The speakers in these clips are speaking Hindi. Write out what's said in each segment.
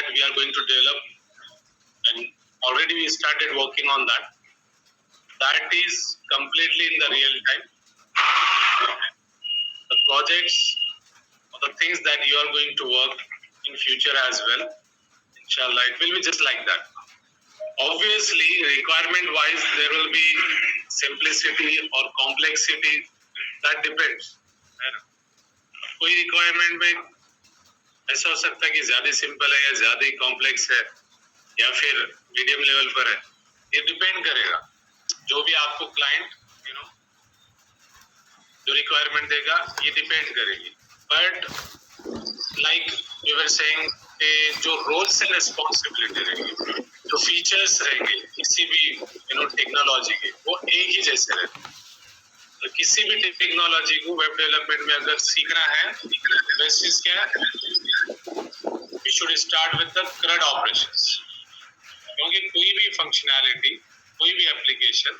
that we are going to develop, and already we started working on that. That is completely in the real time. The projects or the things that you are going to work in future as well, inshallah, it will be just like that. Obviously, requirement wise, there will be simplicity or complexity. That depends. कोई requirement में ऐसा हो सकता है कि ज्यादा सिंपल है या ज्यादा कॉम्प्लेक्स है या फिर मीडियम लेवल पर है. ये डिपेंड करेगा जो भी आपको क्लाइंट जो रिक्वायरमेंट देगा, ये डिपेंड करेगी. But like we were saying, जो रोल्स एंड रिस्पॉन्सिबिलिटी रहेगी, जो फीचर्स रहेंगे किसी भी टेक्नोलॉजी के, वो एक ही जैसे रहेंगे. तो किसी भी टेक्नोलॉजी को वेब डेवलपमेंट में अगर सीखना है, बेसिस क्या है, we should start with the CRUD operations. क्योंकि कोई भी फंक्शनैलिटी, कोई भी एप्लीकेशन,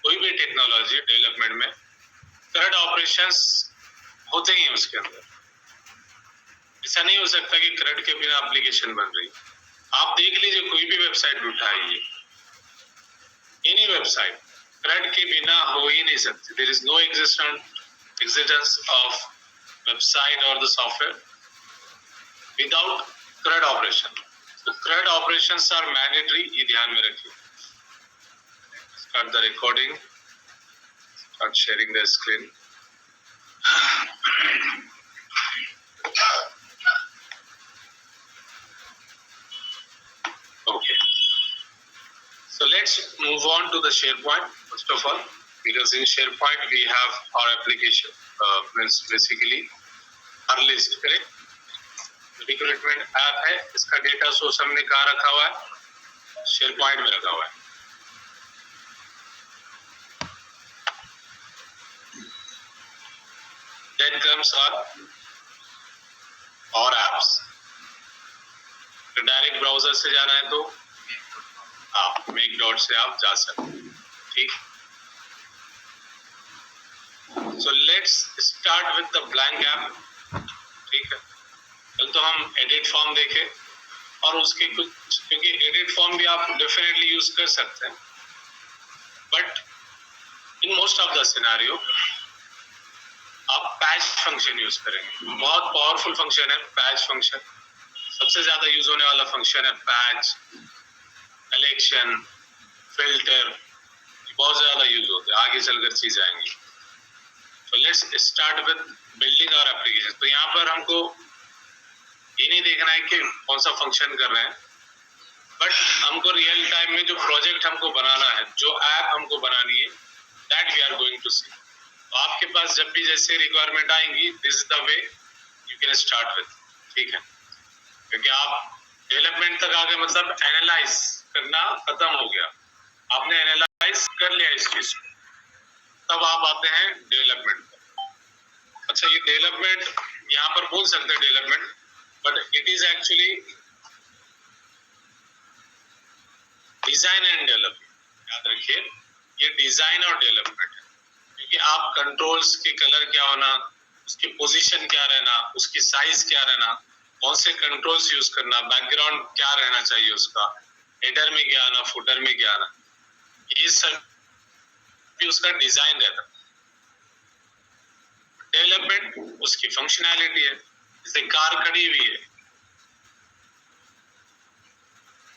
कोई भी टेक्नोलॉजी डेवलपमेंट में CRUD ऑपरेशंस होते ही हैं उसके अंदर. ऐसा नहीं हो सकता कि CRUD के बिना एप्लीकेशन बन रही. आप देख लीजिए कोई भी वेबसाइट उठाइए, एनी वेबसाइट CRUD के बिना हो ही नहीं सकती. There is no existence of website or the software without CRUD operation. So CRUD operations are mandatory. ये ध्यान में रखिए. Start the recording. Start sharing the screen. Okay. So let's move on to the SharePoint first of all, because in SharePoint we have our application, means basically our list, correct? Recruitment app है, इसका डेटा सोर्स हमने कहाँ रखा हुआ है? SharePoint में रखा हुआ है. Then comes our apps. तो डायरेक्ट ब्राउजर से जाना है तो मेक डॉट से आप जा सकते हैं. ठीक. So let's start with the blank app. ठीक है. कल तो हम एडिट फॉर्म देखे और उसके कुछ, क्योंकि एडिट फॉर्म भी आप डेफिनेटली यूज कर सकते हैं, but in most of the scenario आप पैच फंक्शन यूज करेंगे. बहुत पावरफुल फंक्शन है पैच फंक्शन. सबसे ज्यादा यूज होने वाला फंक्शन है पैच, कलेक्शन, फिल्टर, बहुत ज्यादा यूज होते हैं. आगे चलकर चीज आएंगी. तो let's start with building our application. तो यहाँ पर हमको ये नहीं देखना है कि कौन सा फंक्शन कर रहे हैं, बट हमको रियल टाइम में जो प्रोजेक्ट हमको बनाना है, जो ऐप हमको बनानी है, that we are going to see. तो आपके पास जब भी जैसे रिक्वायरमेंट आएंगी, this is the way you can start with. ठीक है. क्योंकि आप डेवलपमेंट तक आ गए, मतलब एनालाइज करना खत्म हो गया. आपने एनालाइज कर लिया इस चीज को, तब आप आते हैं डेवलपमेंट. अच्छा, ये डेवलपमेंट यहाँ पर बोल सकते हैं development, but it is actually design and development. याद रखिए, ये डिजाइन और डेवलपमेंट है. क्योंकि आप कंट्रोल्स के कलर क्या होना, उसकी पोजीशन क्या रहना, उसकी साइज क्या रहना, कौन से कंट्रोल्स यूज करना, बैकग्राउंड क्या रहना चाहिए उसका, हेडर में क्या आना, फुटर में क्या आना, ये सब भी उसका डिजाइन रहता. डेवलपमेंट उसकी फंक्शनैलिटी है. जैसे कार खड़ी हुई है,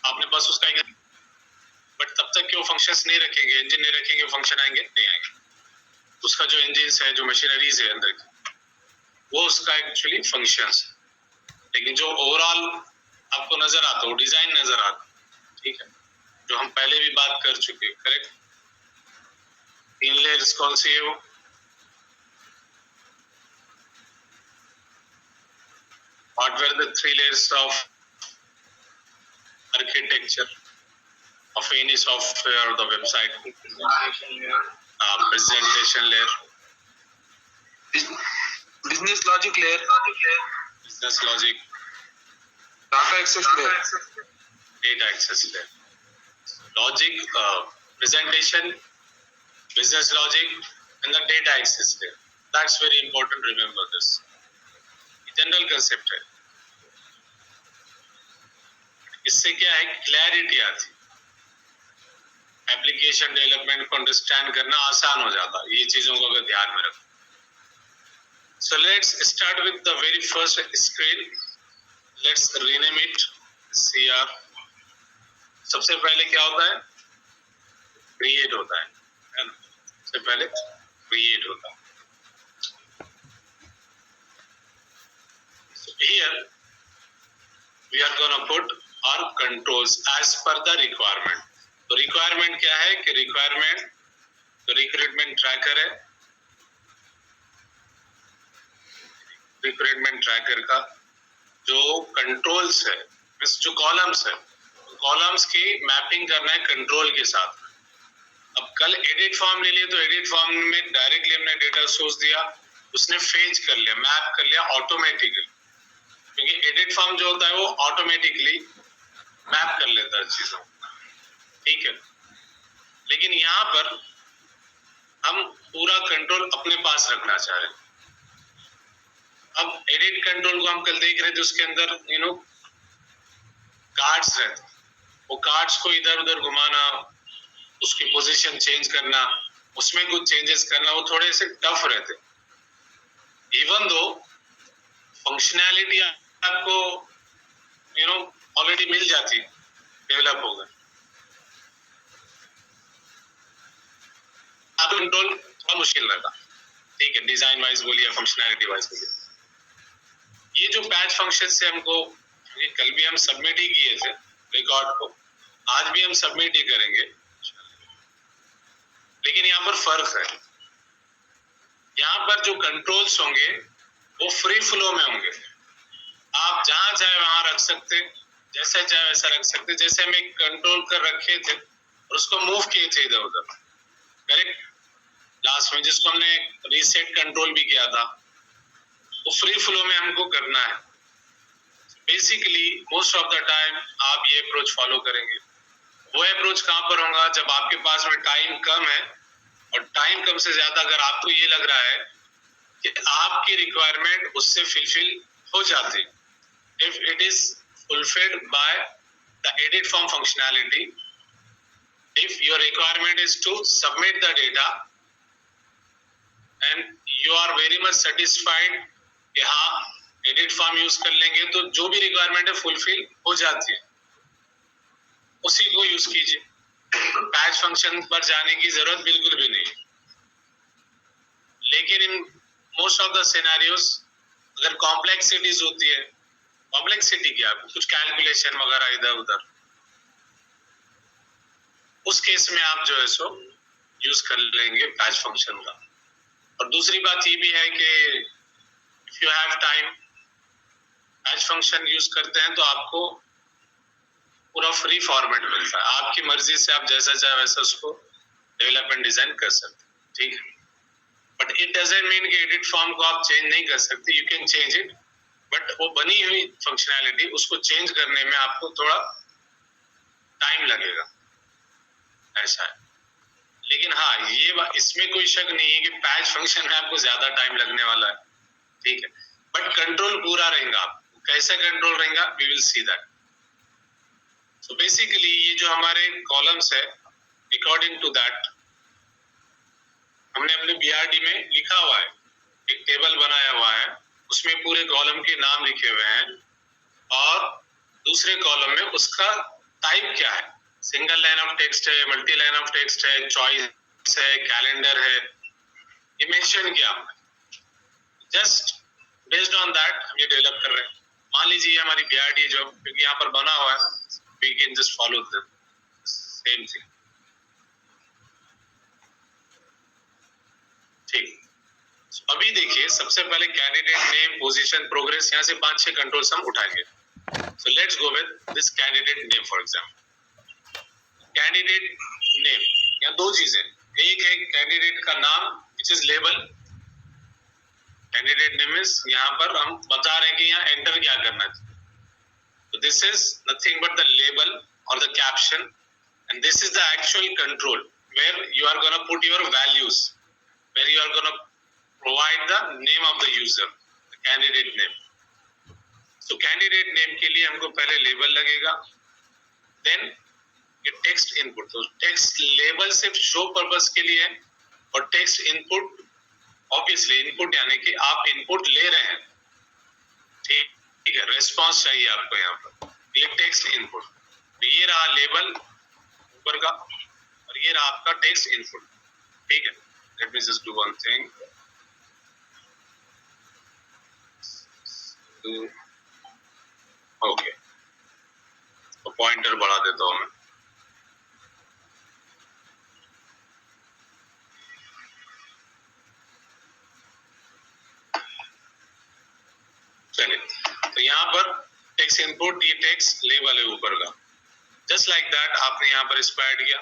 आपने बस उसका एक, बट तब तक क्यों फंक्शंस नहीं रखेंगे, इंजन नहीं रखेंगे, फंक्शन आएंगे नहीं आएंगे. उसका जो इंजन है, जो मशीनरीज है अंदर की, वो उसका एक्चुअली फंक्शंस है. लेकिन जो ओवरऑल आपको नजर आता है, वो डिजाइन नजर आता है. ठीक है. जो हम पहले भी बात कर चुके हैं, करेक्ट. 3 लेयर्स कौन सी है वो? What were the 3 layers of architecture of any software or the website? Presentation layer, business logic layer, business logic, data access layer, data access layer. Logic, presentation, business logic, and the data access layer. That's very important. Remember this. General concept है. इससे क्या है, क्लैरिटी आती, एप्लीकेशन डेवलपमेंट को अंडरस्टैंड करना आसान हो जाता, ये चीजों को अगर ध्यान में रखो। So let's start with the very first screen. Let's rename it CR. सबसे पहले क्या होता है, क्रिएट होता है ना, सबसे पहले क्रिएट होता है। So here we are gonna put our controls as per the requirement. तो रिक्वायरमेंट क्या है कि रिक्वायरमेंट तो रिक्रूटमेंट ट्रैकर है, रिक्रूटमेंट ट्रैकर का जो कंट्रोल्स है, जो कॉलम्स है, कॉलम्स की मैपिंग करना है कंट्रोल के साथ। अब कल एडिट फॉर्म ले लिए तो एडिट फॉर्म में डायरेक्टली हमने डेटा सोर्स दिया, उसने फेच कर लिया, मैप कर लिया ऑटोमेटिकली, क्योंकि एडिट फॉर्म जो होता है वो ऑटोमेटिकली मैप कर लेता है चीजों, ठीक है। लेकिन यहाँ पर हम पूरा कंट्रोल अपने पास रखना चाह रहे हैं। अब एडिट कंट्रोल को हम कल देख रहे थे, उसके अंदर कार्ड्स रहते, वो कार्ड्स को इधर उधर घुमाना, उसकी पोजीशन चेंज करना, उसमें कुछ चेंजेस करना, वो थोड़े से टफ रहते। इवन दो फंक्शनैलिटी आपको ऑलरेडी मिल जाती, डेवलप होगा, आप कंट्रोल थोड़ा मुश्किल रहता, ठीक है, डिजाइन वाइज बोलिए, फंक्शनैलिटी वाइज बोलिए। ये जो पैच फंक्शन से हमको, कल भी हम सबमिट ही किए थे रिकॉर्ड को, आज भी हम सबमिट ही करेंगे, लेकिन यहाँ पर फर्क है, यहाँ पर जो कंट्रोल्स होंगे वो फ्री फ्लो में होंगे, आप जहां चाहे वहां रख सकते, जैसे चाहे वैसा रख सकते। जैसे हम एक कंट्रोल कर रखे थे और उसको मूव किए थे इधर उधर, करेक्ट, लास्ट में जिसको हमने रीसेट कंट्रोल भी किया था, वो फ्री फ्लो में हमको करना है। Basically most of the time आप ये अप्रोच फॉलो करेंगे। वो अप्रोच कहाँ पर होगा, जब आपके पास में टाइम कम है, और टाइम कम से ज्यादा अगर आपको ये लग रहा है कि आपकी रिक्वायरमेंट उससे फुलफिल हो जाती, if it is fulfilled by the edit form functionality, if your requirement is to submit the data and you are very much satisfied कि हाँ एडिट फॉर्म यूज कर लेंगे तो जो भी रिक्वायरमेंट है फुलफिल हो जाती है, उसी को यूज कीजिए। पैच फंक्शन पर जाने की जरूरत बिल्कुल भी नहीं। लेकिन in most of the scenarios अगर कॉम्प्लेक्सिटीज होती है, कॉम्प्लेक्सिटी क्या, कुछ कैलकुलेशन वगैरह इधर उधर, उस केस में आप जो है सो यूज कर लेंगे पैच फंक्शन का। और दूसरी बात ये भी है कि if you have time, patch function use करते हैं तो आपको पूरा फ्री फॉर्मेट मिलता है, आपकी मर्जी से आप जैसा चाहे वैसा उसको डेवलपमेंट डिजाइन कर सकते, ठीक है। बट इट डजंट मीन कि एडिट फॉर्म को आप चेंज नहीं कर सकते, you can change it, but वो बनी हुई फंक्शनैलिटी उसको चेंज करने में आपको थोड़ा टाइम लगेगा, ऐसा है। लेकिन हाँ, ये इसमें कोई शक नहीं है कि पैच फंक्शन में आपको ज्यादा टाइम लगने वाला है, ठीक है, बट कंट्रोल पूरा रहेगा। आपको कैसे कंट्रोल रहेगा, we will see that. So basically ये जो हमारे कॉलम्स है, अकॉर्डिंग टू दैट हमने अपने बीआरडी में लिखा हुआ है, एक टेबल बनाया हुआ है, उसमें पूरे कॉलम के नाम लिखे हुए हैं, और दूसरे कॉलम में उसका टाइप क्या है, सिंगल लाइन ऑफ टेक्स्ट है, मल्टी लाइन ऑफ टेक्स्ट है, चॉइस है, कैलेंडर है, ये मेंशन किया हमने। जस्ट बेस्ड ऑन दैट हम ये डेवलप कर रहे हैं। मान लीजिए ये हमारी बीआरडी जो, क्योंकि यहाँ पर बना हुआ है ना, we can just follow the same thing, ठीक। अभी देखिए, सबसे पहले कैंडिडेट नेम, पोजीशन, प्रोग्रेस, यहाँ से 5-6 कंट्रोल्स हम उठाएंगे। So let's go with this candidate name. For example candidate name, यहाँ दो चीजें, एक है कैंडिडेट का नाम which is label, candidate name is, यहाँ पर हम बता रहे हैं कि यहाँ एंटर क्या करना है। तो this is nothing but the label और the caption, and this is the actual control where you are gonna put your values, where you are gonna provide the name of the user, the candidate name. So candidate name के लिए हमको पहले लेबल लगेगा, देन ये टेक्स्ट इनपुट, तो टेक्स्ट लेबल सिर्फ शो पर्पस के लिए है और टेक्स्ट इनपुट ऑब्वियसली इनपुट यानी कि आप इनपुट ले रहे हैं, ठीक है, रिस्पांस चाहिए आपको यहाँ पर, ये टेक्स्ट इनपुट। तो ये रहा लेबल ऊपर का और ये रहा आपका टेक्स्ट इनपुट, ठीक है। Let me just do one thing, okay, तो पॉइंटर बढ़ा देता हूँ मैं। चलिए, तो यहाँ पर टेक्स्ट इनपुट, ये टेक्स्ट लेबल है ऊपर का, जस्ट लाइक दैट आपने यहाँ पर इसको ऐड किया,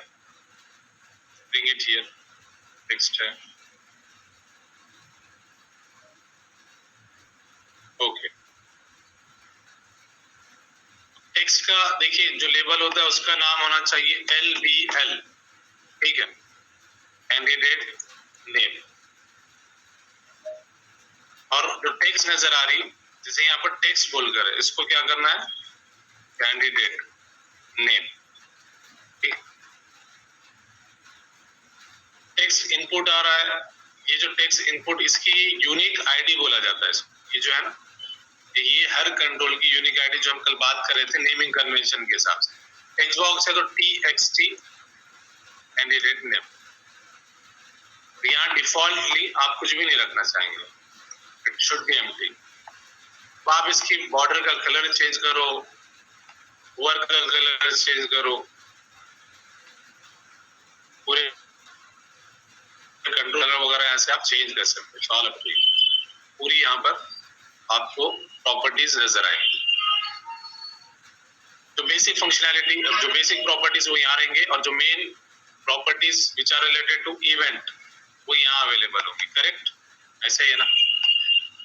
ब्रिंग इट हियर, टेक्स्ट है, ओके। टेक्स्ट का देखिए जो लेबल होता है उसका नाम होना चाहिए LBL, ठीक है, कैंडिडेट नेम। और जो टेक्स्ट नजर आ रही, जैसे यहाँ पर टेक्स्ट बोलकर है, इसको क्या करना है, कैंडिडेट नेम, ठीक। टेक्स्ट इनपुट आ रहा है, ये जो टेक्स्ट इनपुट इसकी यूनिक आईडी बोला जाता है इसको, ये जो है ना, ये हर कंट्रोल की यूनिक आईडी जो हम कल बात कर रहे थे नेमिंग कन्वेंशन के हिसाब से। टेक्स्ट बॉक्स है तो TXT कैंडिडेट नेम। यहाँ डिफॉल्टली आप कुछ भी नहीं रखना चाहेंगे, इट शुड बी एम्प्टी। तो आप इसकी बॉर्डर का कलर चेंज करो, वर्क का कलर चेंज करो, पूरे कंट्रोल वगैरह यहाँ से आप चेंज कर सकते हैं, ऑल अप टू यू। पूरी यहाँ पर आपको प्रॉपर्टीज नजर आएंगी, जो बेसिक फंक्शनैलिटी, जो बेसिक प्रॉपर्टीज वो यहाँ रहेंगे, और जो main properties which are related to event वो यहाँ अवेलेबल होगी, करेक्ट, ऐसे ही है ना।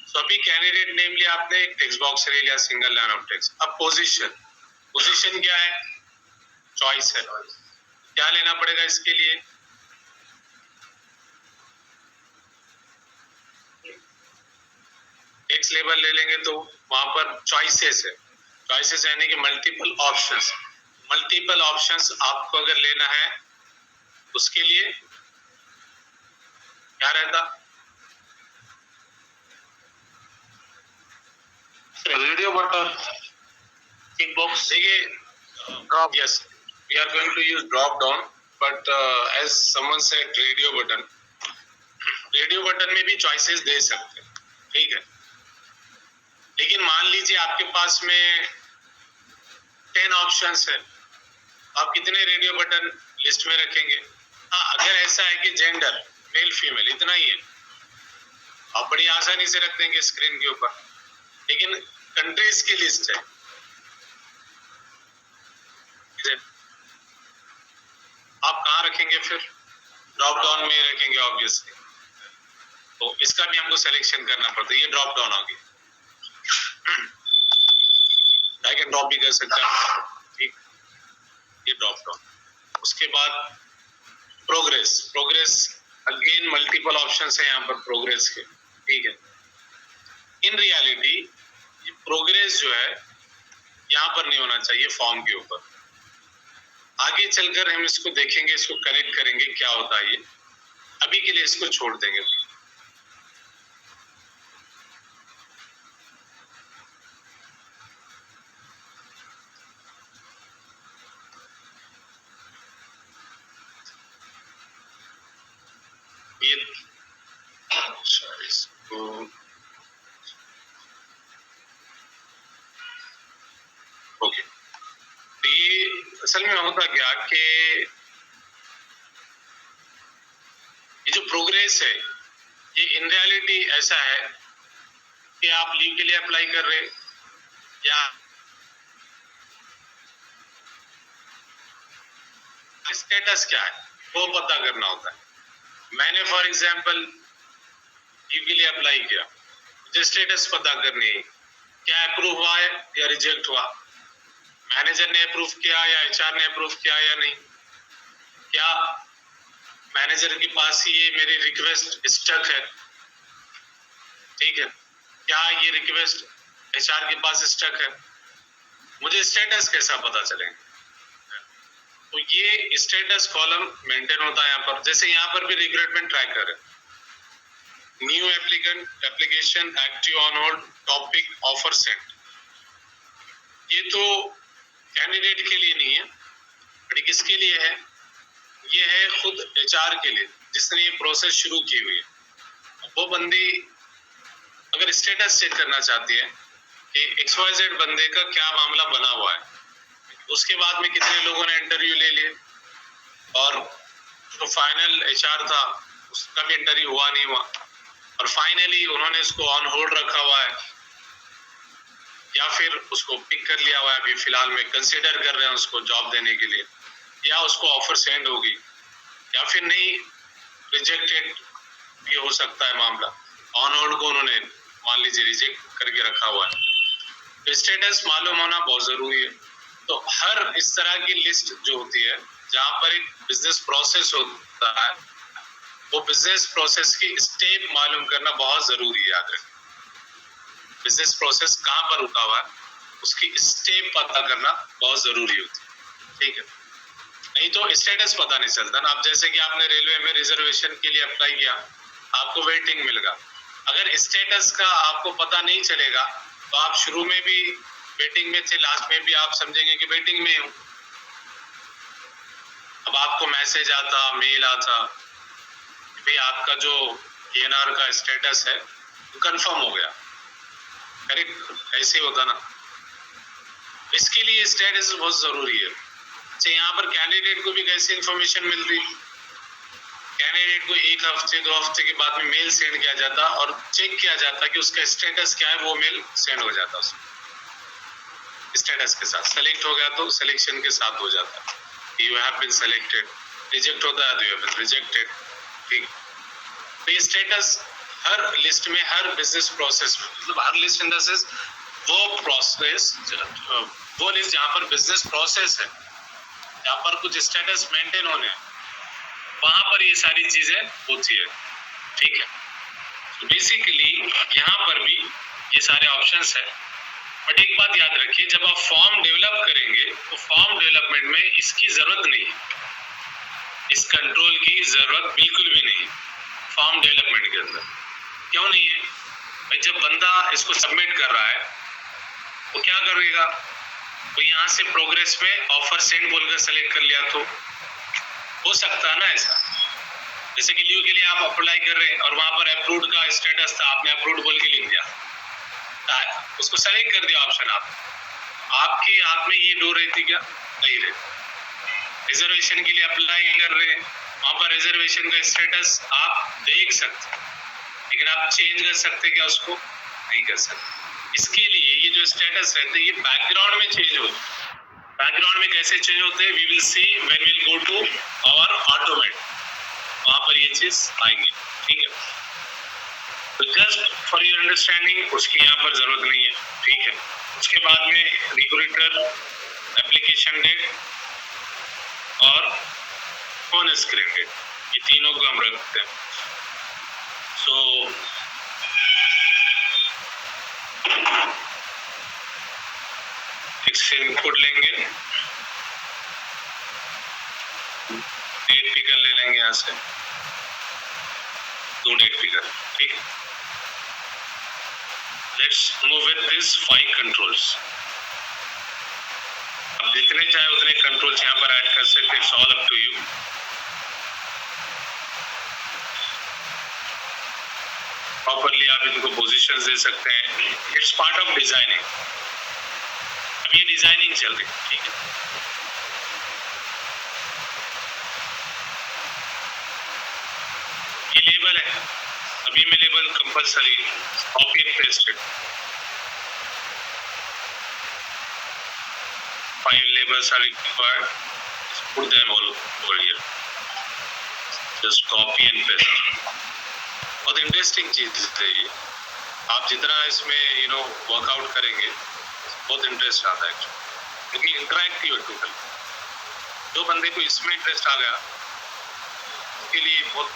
तो अभी कैंडिडेट नेम लिया आपने, एक टेक्स्ट बॉक्स ले लिया, सिंगल लाइन ऑफ टेक्स्ट। अब पोजीशन, पोजीशन क्या है, चॉइस है, क्या लेना पड़ेगा इसके लिए, टेक्स्ट लेबल ले लेंगे तो वहां पर चॉइसेस है, चॉइसेस यानी कि मल्टीपल ऑप्शंस। मल्टीपल ऑप्शंस आपको अगर लेना है उसके लिए क्या रहता, रेडियो बटन, टिक बॉक्स। देखिए, yes we are going to use drop down, but as someone said radio button, radio button में भी चॉइसेस दे सकते हैं, ठीक है। लेकिन मान लीजिए आपके पास में 10 ऑप्शंस है, आप कितने रेडियो बटन लिस्ट में रखेंगे। हाँ, अगर ऐसा है कि जेंडर मेल फीमेल इतना ही है, आप बड़ी आसानी से रख देंगे स्क्रीन के ऊपर, लेकिन कंट्रीज की लिस्ट है, आप कहाँ रखेंगे फिर, ड्रॉप डाउन में रखेंगे ऑब्वियसली। तो इसका भी हमको सिलेक्शन करना पड़ता है, ये ड्रॉप डाउन होगी, ड्रैग एंड ड्रॉप भी कर सकते हैं, ठीक, ये ड्रॉप डाउन। उसके बाद progress, progress again multiple options है यहाँ पर प्रोग्रेस के, ठीक है। इन रियलिटी ये प्रोग्रेस जो है यहाँ पर नहीं होना चाहिए, फॉर्म के ऊपर। आगे चलकर हम इसको देखेंगे, इसको कनेक्ट करेंगे क्या होता है ये, अभी के लिए इसको छोड़ देंगे। ये इसको ओके, तो ये असल में होता क्या कि ये जो प्रोग्रेस है ये इन रियलिटी ऐसा है कि आप लीव के लिए अप्लाई कर रहे या स्टेटस क्या है वो पता करना होता है। मैंने फॉर एग्जांपल लीव के लिए अप्लाई किया, मुझे स्टेटस पता करनी है, क्या अप्रूव हुआ है या रिजेक्ट हुआ, मैनेजर ने अप्रूव किया या HR ने अप्रूव किया या नहीं, क्या मैनेजर के पास ये मेरी रिक्वेस्ट स्टक है, ठीक है, क्या ये रिक्वेस्ट HR के पास स्टक है, मुझे स्टेटस कैसा पता चलेगा, तो ये स्टेटस कॉलम मेंटेन होता है यहाँ पर। जैसे यहाँ पर भी रिक्रूटमेंट ट्रैकर है, new applicant, application, active, on hold, topic, offer sent. ये तो कैंडिडेट के लिए नहीं है, बट किसके लिए है? ये है खुद HR के लिए, जिसने ये प्रोसेस शुरू की हुई है। वो बंदी अगर स्टेटस चेक करना चाहती है कि XYZ बंदे का क्या मामला बना हुआ है, उसके बाद में कितने लोगों ने इंटरव्यू ले लिए, और जो फाइनल HR था उसका भी इंटरव्यू हुआ नहीं हुआ, और फाइनली उन्होंने इसको ऑन होल्ड रखा हुआ है, या फिर उसको पिक कर लिया हुआ है, अभी फिलहाल में कंसिडर कर रहे हैं उसको जॉब देने के लिए, या उसको ऑफर सेंड होगी, या फिर नहीं, रिजेक्टेड भी हो सकता है मामला। ऑन होल्ड को उन्होंने मान लीजिए रिजेक्ट करके रखा हुआ है। तो स्टेटस मालूम होना बहुत जरूरी है। तो हर इस तरह की लिस्ट जो होती है जहाँ पर एक बिजनेस प्रोसेस होता है, वो बिजनेस प्रोसेस की स्टेप मालूम करना बहुत जरूरी है। याद रखें, बिजनेस प्रोसेस कहाँ पर रुका हुआ है, उसकी स्टेप पता करना बहुत जरूरी होती है, ठीक है? नहीं तो स्टेटस पता नहीं चलता ना। अब जैसे कि आपने रेलवे में रिजर्वेशन के लिए अप्लाई किया, आपको वेटिंग मिलेगा, अगर स्टेटस का आपको पता नहीं चलेगा तो आप शुरू में भी वेटिंग में थे, लास्ट में भी आप समझेंगे कि वेटिंग में हूँ। अब आपको मैसेज आता, मेल आता, भाई आपका जो PNR का स्टेटस है कंफर्म हो गया, करेक्ट? ऐसे होता ना। इसके लिए स्टेटस बहुत जरूरी है। अच्छा, यहाँ पर कैंडिडेट को भी कैसी इंफॉर्मेशन मिलती? कैंडिडेट को 1 हफ्ते 2 हफ्ते के बाद में मेल सेंड किया जाता और चेक किया जाता कि उसका स्टेटस क्या है, वो मेल सेंड हो जाता उसको स्टेटस के साथ। सेलेक्ट हो गया तो सिलेक्शन के साथ हो जाता, you have been selected. Reject होता है तो यू हैव बीन रिजेक्टेड, ठीक? तो ये स्टेटस हर लिस्ट में, हर बिजनेस प्रोसेस में, मतलब हर लिस्ट इन द सेंस वो प्रोसेस, वो लिस्ट जहाँ पर बिजनेस प्रोसेस है, जहाँ पर कुछ स्टेटस मेंटेन होने हैं, वहां पर ये सारी चीजें होती है, ठीक है? तो बेसिकली यहाँ पर भी ये सारे ऑप्शंस है। बट एक बात याद रखिए, जब आप फॉर्म डेवलप करेंगे तो फॉर्म डेवलपमेंट में इसकी जरूरत नहीं है, इस कंट्रोल की जरूरत बिल्कुल भी नहीं फॉर्म डेवलपमेंट के अंदर। क्यों नहीं है भाई? जब बंदा इसको सबमिट कर रहा है वो क्या करेगा? तो यहाँ से प्रोग्रेस में ऑफर सेंड बोलकर सेलेक्ट कर लिया तो हो सकता है ना ऐसा। जैसे कि लीव के लिए आप अप्लाई कर रहे हैं और वहां पर अप्रूव्ड का स्टेटस था, आपने अप्रूव्ड बोल के लिख दिया, उसको सेलेक्ट कर दिया ऑप्शन, आपके हाथ में ये डोर रहती क्या? नहीं रहती। रिजर्वेशन के लिए अप्लाई कर रहे हैं, वहां पर रिजर्वेशन का स्टेटस आप देख सकते, लेकिन आप चेंज कर सकते क्या? उसको नहीं कर सकते। इसके लिए ये जो स्टेटस रहते हैं ये बैकग्राउंड में चेंज होते हैं। बैकग्राउंड में कैसे चेंज होते हैं? We will see when we will go to our automate, वहां पर ये चीज आएंगे, ठीक है? तो जस्ट फॉर योर अंडरस्टैंडिंग उसकी यहाँ पर जरूरत नहीं है, ठीक है? उसके बाद में रिक्रूटर, एप्लीकेशन डेट और ऑन स्क्रीन डेट, ये तीनों को हम रखते हैं। सो इनपुट लेंगे, डेट पिकर ले लेंगे यहाँ से, 2 डेट पिकर, ठीक? Let's move with this 5 controls. अब जितने चाहे उतने कंट्रोल्स यहाँ पर ऐड कर सकते, it's all up to you. Properly आप इनको पोजीशंस दे सकते हैं, इट्स पार्ट ऑफ डिजाइनिंग। अब ये डिजाइनिंग चल रही है, ठीक है? ये लेबल है, अभी में label compulsory copy and pasted, 5 labels are required, put them all over here, just copy and paste। बहुत इंटरेस्टिंग चीज है ये, आप जितना इसमें वर्कआउट करेंगे बहुत इंटरेस्ट आता है, क्योंकि इंटरैक्टिव है टोटल। जो बंदे को इसमें इंटरेस्ट आ गया उसके लिए बहुत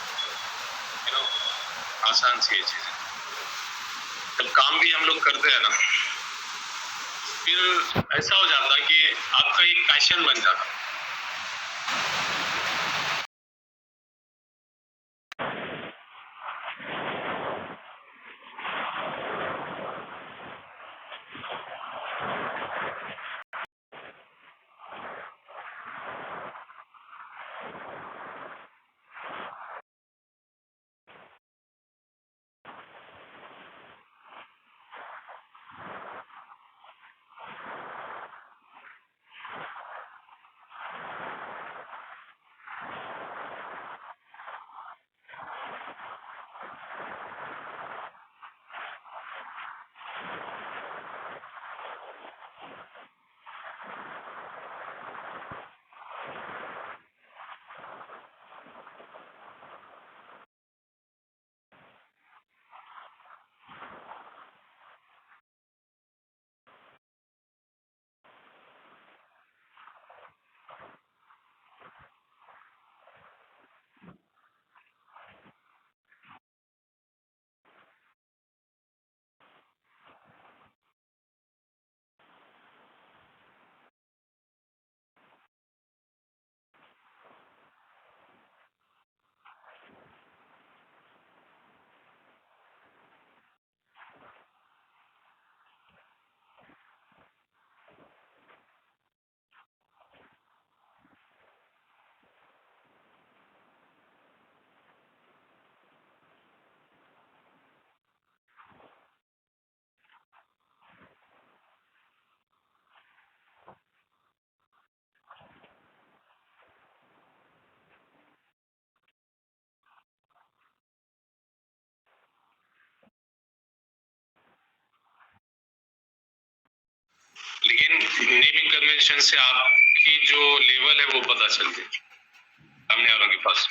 आसान सी ये चीज है। जब काम भी हम लोग करते हैं ना, फिर ऐसा हो जाता है कि आपका एक पैशन बन जाता, लेकिन नेमिंग कन्वेंशन से आपकी जो लेवल है वो पता चलती है सामने वालों के पास।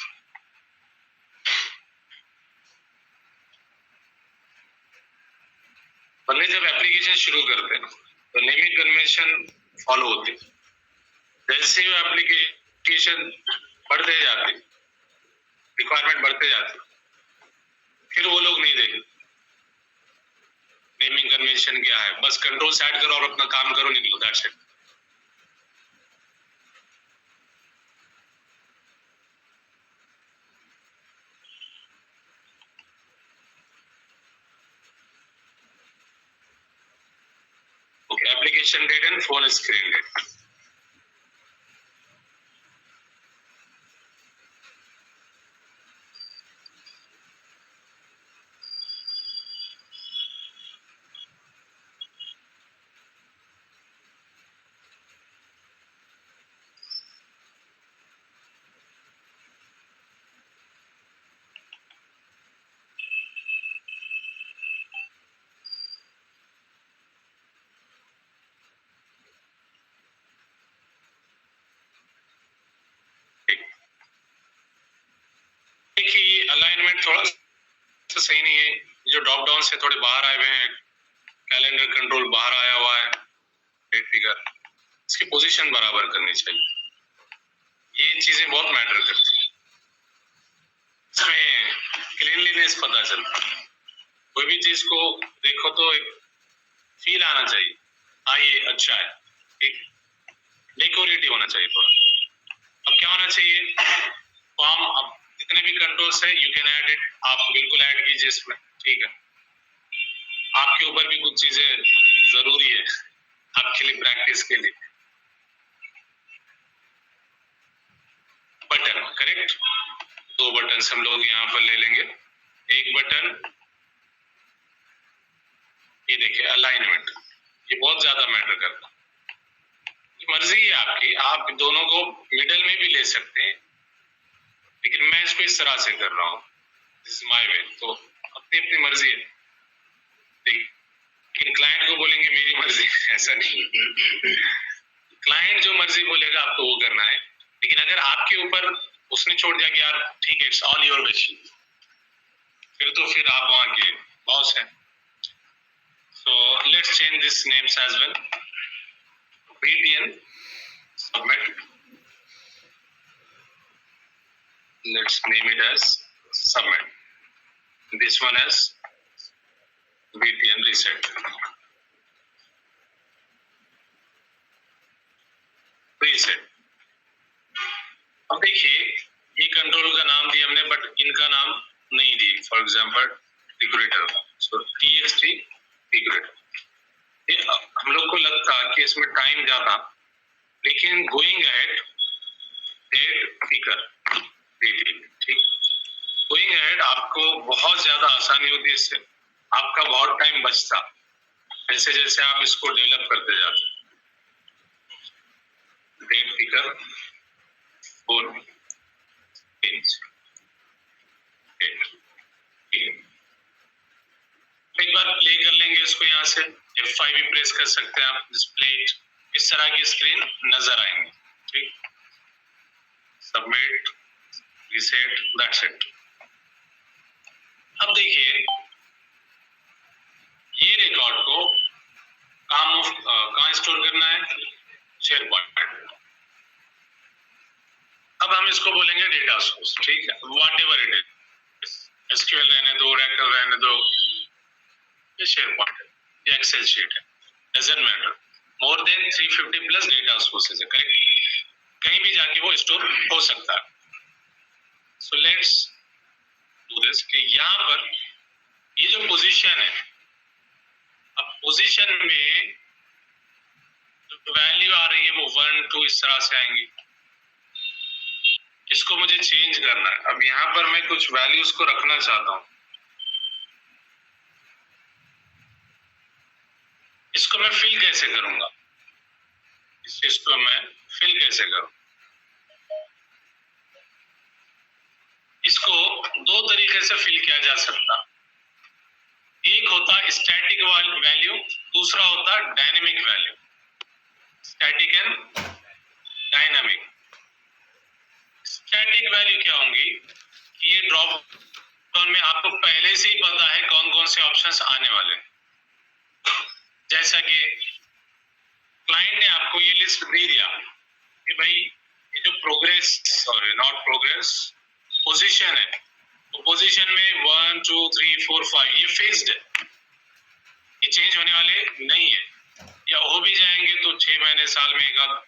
बंदे जब एप्लीकेशन शुरू करते हैं तो नेमिंग कन्वेंशन फॉलो होती है। जैसे ही एप्लीकेशन बढ़ते जाते, रिक्वायरमेंट बढ़ते जाते, फिर वो लोग नहीं देखे नेमिंग कन्वेंशन क्या है, बस कंट्रोल सेट करो और अपना काम करो, निकलो, that's it. Okay, application date and phone screen date. देखिए ये अलाइनमेंट थोड़ा सा सही नहीं है, जो ड्रॉप डाउन से थोड़े बाहर आए हुए हैं, कैलेंडर कंट्रोल बाहर आया हुआ है, डेट फिगर, इसकी पोजीशन बराबर करनी चाहिए। ये चीजें बहुत मैटर करती है, इसमें क्लीनलीनेस पता चलता है। कोई भी चीज को देखो तो एक फील आना चाहिए, हाँ ये अच्छा है, एक डेकोरेटिव होना चाहिए थोड़ा। अब क्या होना चाहिए, फॉर्म अब जितने भी कंट्रोल्स है यू कैन ऐड इट, आप बिल्कुल ऐड कीजिए इसमें, ठीक है। आपके ऊपर भी कुछ चीजें जरूरी है आपके लिए, प्रैक्टिस के लिए। बटन करेक्ट, 2 बटन हम लोग यहाँ पर ले लेंगे। एक बटन ये देखिए अलाइनमेंट, ये बहुत ज्यादा मैटर करता है। मर्जी है आपकी, आप दोनों को मिडल में भी ले सकते हैं, लेकिन मैं इसको इस तरह से कर रहा हूँ, दिस इज माय वे, तो अपनी अपनी मर्जी है। लेकिन क्लाइंट को बोलेंगे मेरी मर्जी, ऐसा नहीं। क्लाइंट जो मर्जी बोलेगा आपको वो करना है, लेकिन अगर आपके ऊपर उसने छोड़ दिया कि यार ठीक है इट्स ऑल योर विश, फिर तो फिर आप वहां के बॉस हैं। So let's change this names as well, BTN submit, let's name it as submit, this one as BTN reset, reset, देखिए ये कंट्रोल का नाम दिया हमने, बट इनका नाम नहीं दिए. For example decorator, so TXT decorator. ये हम लोग को लगता कि इसमें टाइम ज्यादा, लेकिन गोइंग अहेड डेट फिकर ठीक, गोइंग अहेड आपको बहुत ज्यादा आसानी होती है. इससे आपका बहुत टाइम बचता जैसे जैसे आप इसको डेवलप करते जाते. डेट फिकर 4 इंच. एक बार प्ले कर लेंगे इसको. यहाँ से F5 भी प्रेस कर सकते हैं आप. डिस्प्ले इस तरह की स्क्रीन नजर आएंगे. ठीक, सबमिट, रीसेट, दैट्स इट. अब देखिए ये रिकॉर्ड को कहाँ स्टोर करना है? Share point. अब हम इसको बोलेंगे डेटा सोर्स. ठीक है, what ever it is, SQL रहने दो, Oracle रहने दो, ये शेयर पॉइंट है, ये एक्सेल शीट है, doesn't matter. More than 350 plus data sources है. करेक्ट, कहीं भी जाके वो स्टोर हो सकता है. सो लेट्स डू दिस कि यहाँ पर ये जो पोजीशन है, अब पोजीशन में जो वैल्यू आ रही है वो 1 2 इस तरह से आएंगी. इसको मुझे चेंज करना है. अब यहाँ पर मैं कुछ वैल्यूज को रखना चाहता हूँ. इसको मैं फिल कैसे करूंगा? इस चीज को मैं फिल कैसे करूं? इसको दो तरीके से फिल किया जा सकता. एक होता स्टैटिक वैल्यू, दूसरा होता dynamic value. Static and dynamic. Static value क्या होंगी कि ये ड्रॉप डाउन में आपको पहले से ही पता है कौन कौन से ऑप्शंस आने वाले. जैसा कि क्लाइंट ने आपको ये लिस्ट दे दिया कि भाई ये जो progress, sorry not progress, position है, तो पोजीशन में 1 2 3 4 5 ये फिक्स्ड है, ये चेंज होने वाले नहीं है. या हो भी जाएंगे तो 6 महीने साल में एक आध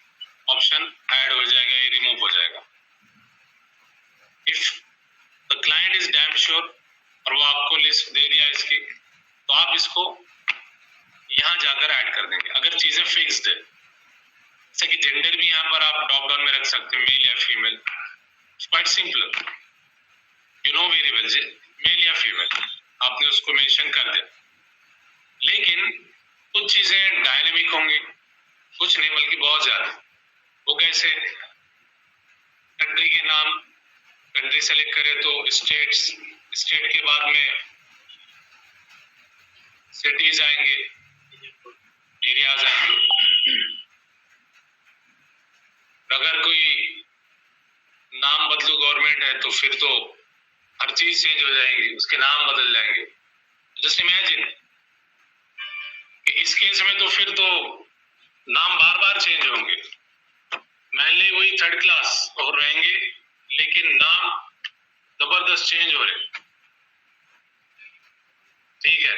ऑप्शन ऐड हो जाएगा, ये रिमूव हो जाएगा. If the client is damn sure और वो आपको लिस्ट दे दिया इसकी, तो आप इसको यहाँ जाकर ऐड कर देंगे. अगर चीजें फिक्स्ड है, जैसे कि जेंडर भी यहाँ पर आप ड्रॉप डाउन में रख सकते हैं, मेल या female. Quite simple, you know variable male या फीमेल, आपने उसको मेंशन कर दिया. लेकिन कुछ चीजें डायनेमिक होंगी, कुछ नहीं बल्कि बहुत ज्यादा. वो कैसे? कंट्री के नाम, कंट्री सेलेक्ट करें तो स्टेट्स, स्टेट के बाद में सिटीज आएंगे, एरियाज आएंगे. अगर कोई नाम बदलू गवर्नमेंट है तो फिर तो हर चीज चेंज हो जाएगी, उसके नाम बदल जाएंगे. जस्ट इमेजिन कि इस केस में तो फिर तो नाम बार बार चेंज होंगे. मैनली वही थर्ड क्लास और रहेंगे, लेकिन नाम जबरदस्त चेंज हो रहे. ठीक है,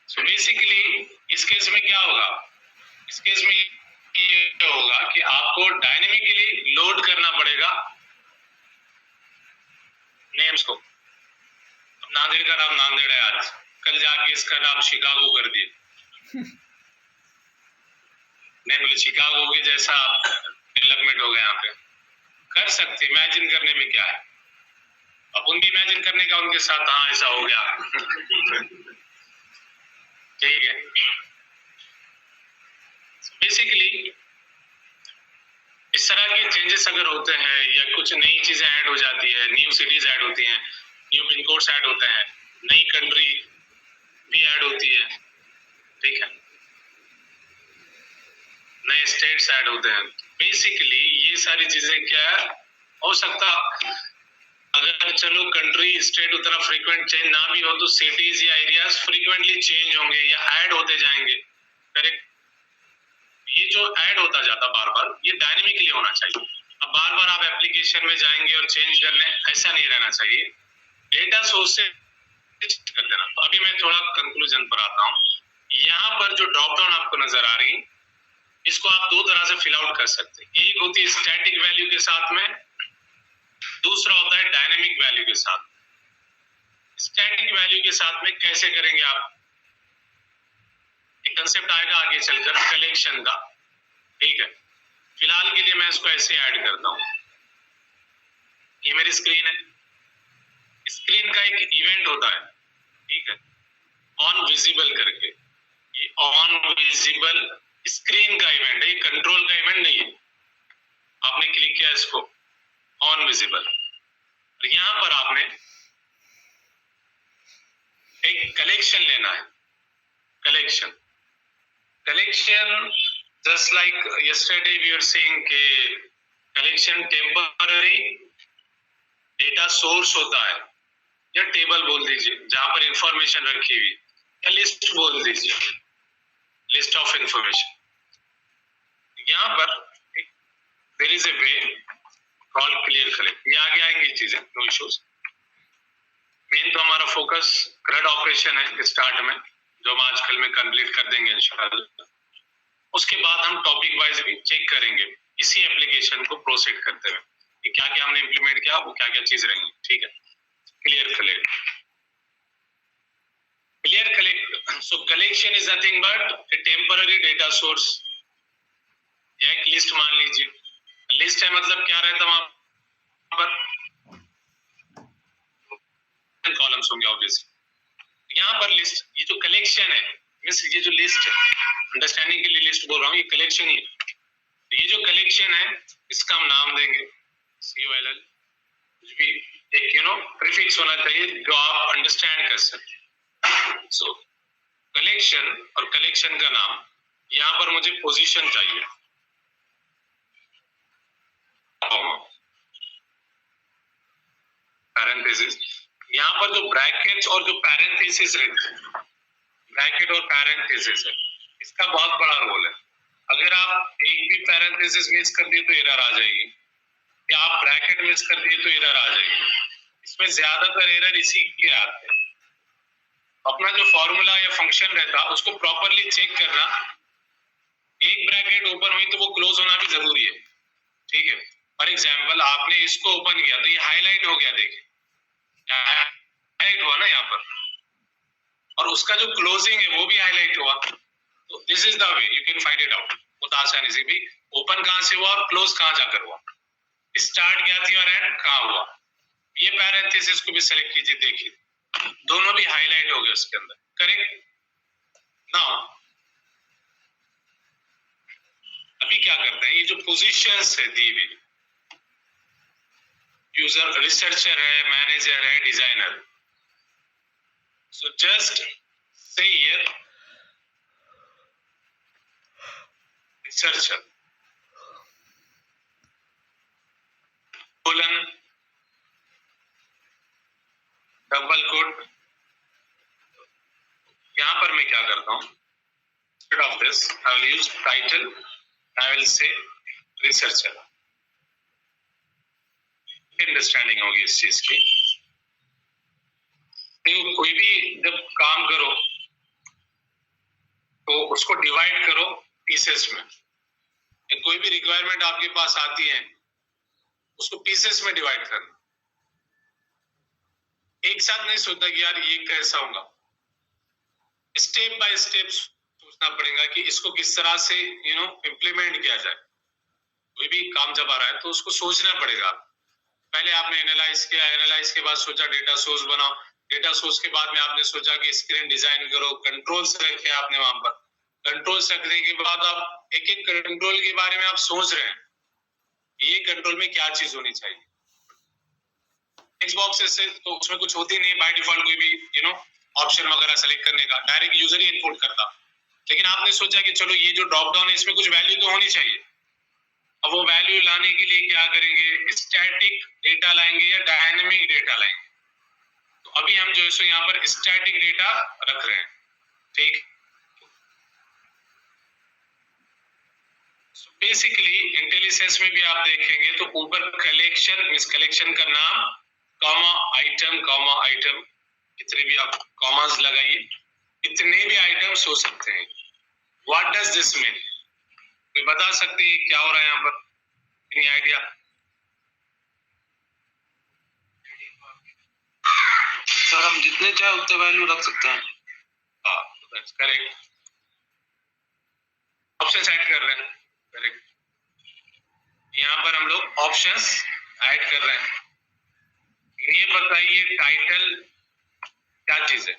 सो बेसिकली इस केस में क्या होगा? इस केस में ये होगा कि आपको डायनेमिकली लोड करना पड़ेगा नेम्स को. नांदेड़ का नाम नांदेड़ है आज, कल जाके इसका नाम शिकागो कर दिए. नहीं बोले शिकागो के जैसा डेवलपमेंट हो गया यहाँ पे. कर सकते, इमेजिन करने में क्या है. अपन भी इमेजिन करने का उनके साथ, हाँ ऐसा हो गया. ठीक है, बेसिकली इस तरह के चेंजेस अगर होते हैं या कुछ नई चीजें ऐड हो जाती है, न्यू सिटीज ऐड होती हैं, न्यू पिन कोड्स ऐड होते हैं, नई कंट्री भी ऐड होती है. ठीक है, नए स्टेट्स ऐड होते हैं. बेसिकली ये सारी चीजें क्या हो सकता, अगर चलो कंट्री स्टेट उतना फ्रीक्वेंट चेंज ना भी हो तो सिटीज या एरियाज फ्रीक्वेंटली चेंज होंगे या ऐड होते जाएंगे. करेक्ट, ये जो ऐड होता जाता बार बार, ये डायनेमिकली होना चाहिए. अब बार बार आप एप्लीकेशन में जाएंगे और चेंज करने, ऐसा नहीं रहना चाहिए. डेटा सोर्स से कर देना. तो अभी मैं थोड़ा कंक्लूजन पर आता हूँ. यहाँ पर जो ड्रॉप डाउन आपको नजर आ रही, इसको आप दो तरह से फिल आउट कर सकते हैं। एक होती है स्टैटिक वैल्यू के साथ में, दूसरा होता है डायनेमिक वैल्यू के साथ। स्टैटिक वैल्यू के साथ में कैसे करेंगे आप, एक कंसेप्ट आएगा आगे चलकर कलेक्शन का, ठीक है। फिलहाल के लिए मैं इसको ऐसे ऐड करता हूं। ये मेरी स्क्रीन है, स्क्रीन का एक इवेंट होता है, ठीक है, ऑन विजिबल करके। ये ऑन विजिबल स्क्रीन का इवेंट है, ये कंट्रोल का इवेंट नहीं है। आपने क्लिक किया इसको, ऑन विजिबल, और यहां पर आपने एक कलेक्शन लेना है। Collection just like yesterday we were saying के कलेक्शन टेम्पररी डेटा सोर्स होता है, या टेबल बोल दीजिए जहां पर इंफॉर्मेशन रखी हुई, या लिस्ट बोल दीजिए, लिस्ट ऑफ इंफॉर्मेशन। यहाँ पर there is a way called clear collect. ये आगे आएंगी चीजें, नो इश्यूज। मेन तो हमारा फोकस CRUD ऑपरेशन है स्टार्ट में, जो हम आजकल में कंप्लीट कर देंगे इंशाल्लाह। उसके बाद हम टॉपिक वाइज भी चेक करेंगे इसी एप्लीकेशन को प्रोसीड करते हुए कि क्या क्या हमने इंप्लीमेंट किया, वो क्या क्या चीज रहेंगी, ठीक है। Clear collect, clear collect. So collection is nothing but A temporary data source, या एक लिस्ट मान लीजिए। लिस्ट है मतलब क्या रहता है वहां पर, कॉलम्स होंगे ऑब्वियसली। यहाँ पर लिस्ट, ये जो कलेक्शन है, मींस ये जो लिस्ट है, अंडरस्टैंडिंग के लिए लिस्ट बोल रहा हूँ, ये कलेक्शन ही है। ये जो कलेक्शन है इसका हम नाम देंगे COLL, कुछ भी एक प्रीफिक्स होना चाहिए जो आप अंडरस्टैंड कर सके। सो कलेक्शन और कलेक्शन का नाम, यहाँ पर मुझे पोजीशन चाहिए, पैरेंथेसिस। यहाँ पर जो ब्रैकेट्स और जो पैरेंथेसिस रहते हैं, ब्रैकेट और पैरेंथेसिस है, इसका बहुत बड़ा रोल है। अगर आप एक भी पैरेंथेसिस मिस कर दिए तो एरर आ जाएगी, या आप ब्रैकेट मिस कर दिए तो एरर आ जाएगी। इसमें ज्यादातर एरर इसी के आते हैं। अपना जो फॉर्मूला या फंक्शन रहता है उसको प्रॉपरली चेक करना। एक ब्रैकेट ओपन हुई तो वो क्लोज होना भी जरूरी है, ठीक है। फॉर एग्जाम्पल आपने इसको ओपन किया तो ये हाईलाइट हो गया, देखिए हाईलाइट हुआ ना यहाँ पर, और उसका जो क्लोजिंग है वो भी हाईलाइट हुआ। तो this is the way you can find it out बहुत आसानी से भी, ओपन कहां से हुआ और क्लोज कहां जाकर हुआ, स्टार्ट क्या थी और एंड कहां हुआ। ये पैरेंथेसिस को भी सेलेक्ट कीजिए, देखिए दोनों भी हाईलाइट हो गए उसके अंदर, करेक्ट। नाउ अभी क्या करते हैं, ये जो पोजीशंस है दी हुई, यूजर रिसर्चर है, मैनेजर है, designer. So just say here researcher colon double quote. यहां पर मैं क्या करता हूं, instead of this I will use title, I will say researcher। Understanding होगी इस चीज की। तो कोई भी जब काम करो तो उसको डिवाइड करो पीसेस में। कोई भी रिक्वायरमेंट आपके पास आती है उसको पीसेस में डिवाइड करना। एक साथ नहीं सोचता कि यार ये कैसा होगा, स्टेप बाय स्टेप सोचना पड़ेगा कि इसको किस तरह से इम्प्लीमेंट किया जाए। कोई भी काम जब आ रहा है तो उसको सोचना पड़ेगा। पहले आपने एनालाइज किया, एनालाइज के बाद सोचा डेटा सोर्स बनाओ, डेटा सोर्स के बाद में आपने सोचा कि स्क्रीन डिजाइन करो, कंट्रोल्स रखे आपने वहां पर। कंट्रोल्स रखने के बाद आप एक एक कंट्रोल के बारे में आप सोच रहे हैं, ये कंट्रोल में क्या चीज होनी चाहिए। टेक्स्ट बॉक्सेस से तो उसमें कुछ होती नहीं बाय डिफॉल्ट, कोई भी ऑप्शन वगैरह सेलेक्ट करने का, डायरेक्ट यूजर ही इनपुट करता। लेकिन आपने सोचा कि चलो ये जो ड्रॉप डाउन है इसमें कुछ वैल्यू तो होनी चाहिए। अब वो वैल्यू लाने के लिए क्या करेंगे, स्टैटिक डेटा लाएंगे या डायनेमिक डेटा लाएंगे। तो अभी हम जो है यहाँ पर स्टैटिक डेटा रख रहे हैं, ठीक। बेसिकली इंटेलिजेंस में भी आप देखेंगे तो ऊपर कलेक्शन मींस कलेक्शन का नाम, कॉमा आइटम, कितने भी आप कॉमास लगाइए, इतने भी आइटम्स हो सकते हैं। व्हाट डज दिस मीन, कोई बता सकते हैं क्या हो रहा है यहाँ पर? Any idea? सर हम जितने चाहे उतने वैल्यू रख सकते हैं। हाँ, दैट्स करेक्ट। ऑप्शंस ऐड कर रहे हैं, करेक्ट। यहाँ पर हम लोग ऑप्शंस ऐड कर रहे हैं। ये बताइए टाइटल क्या चीज है?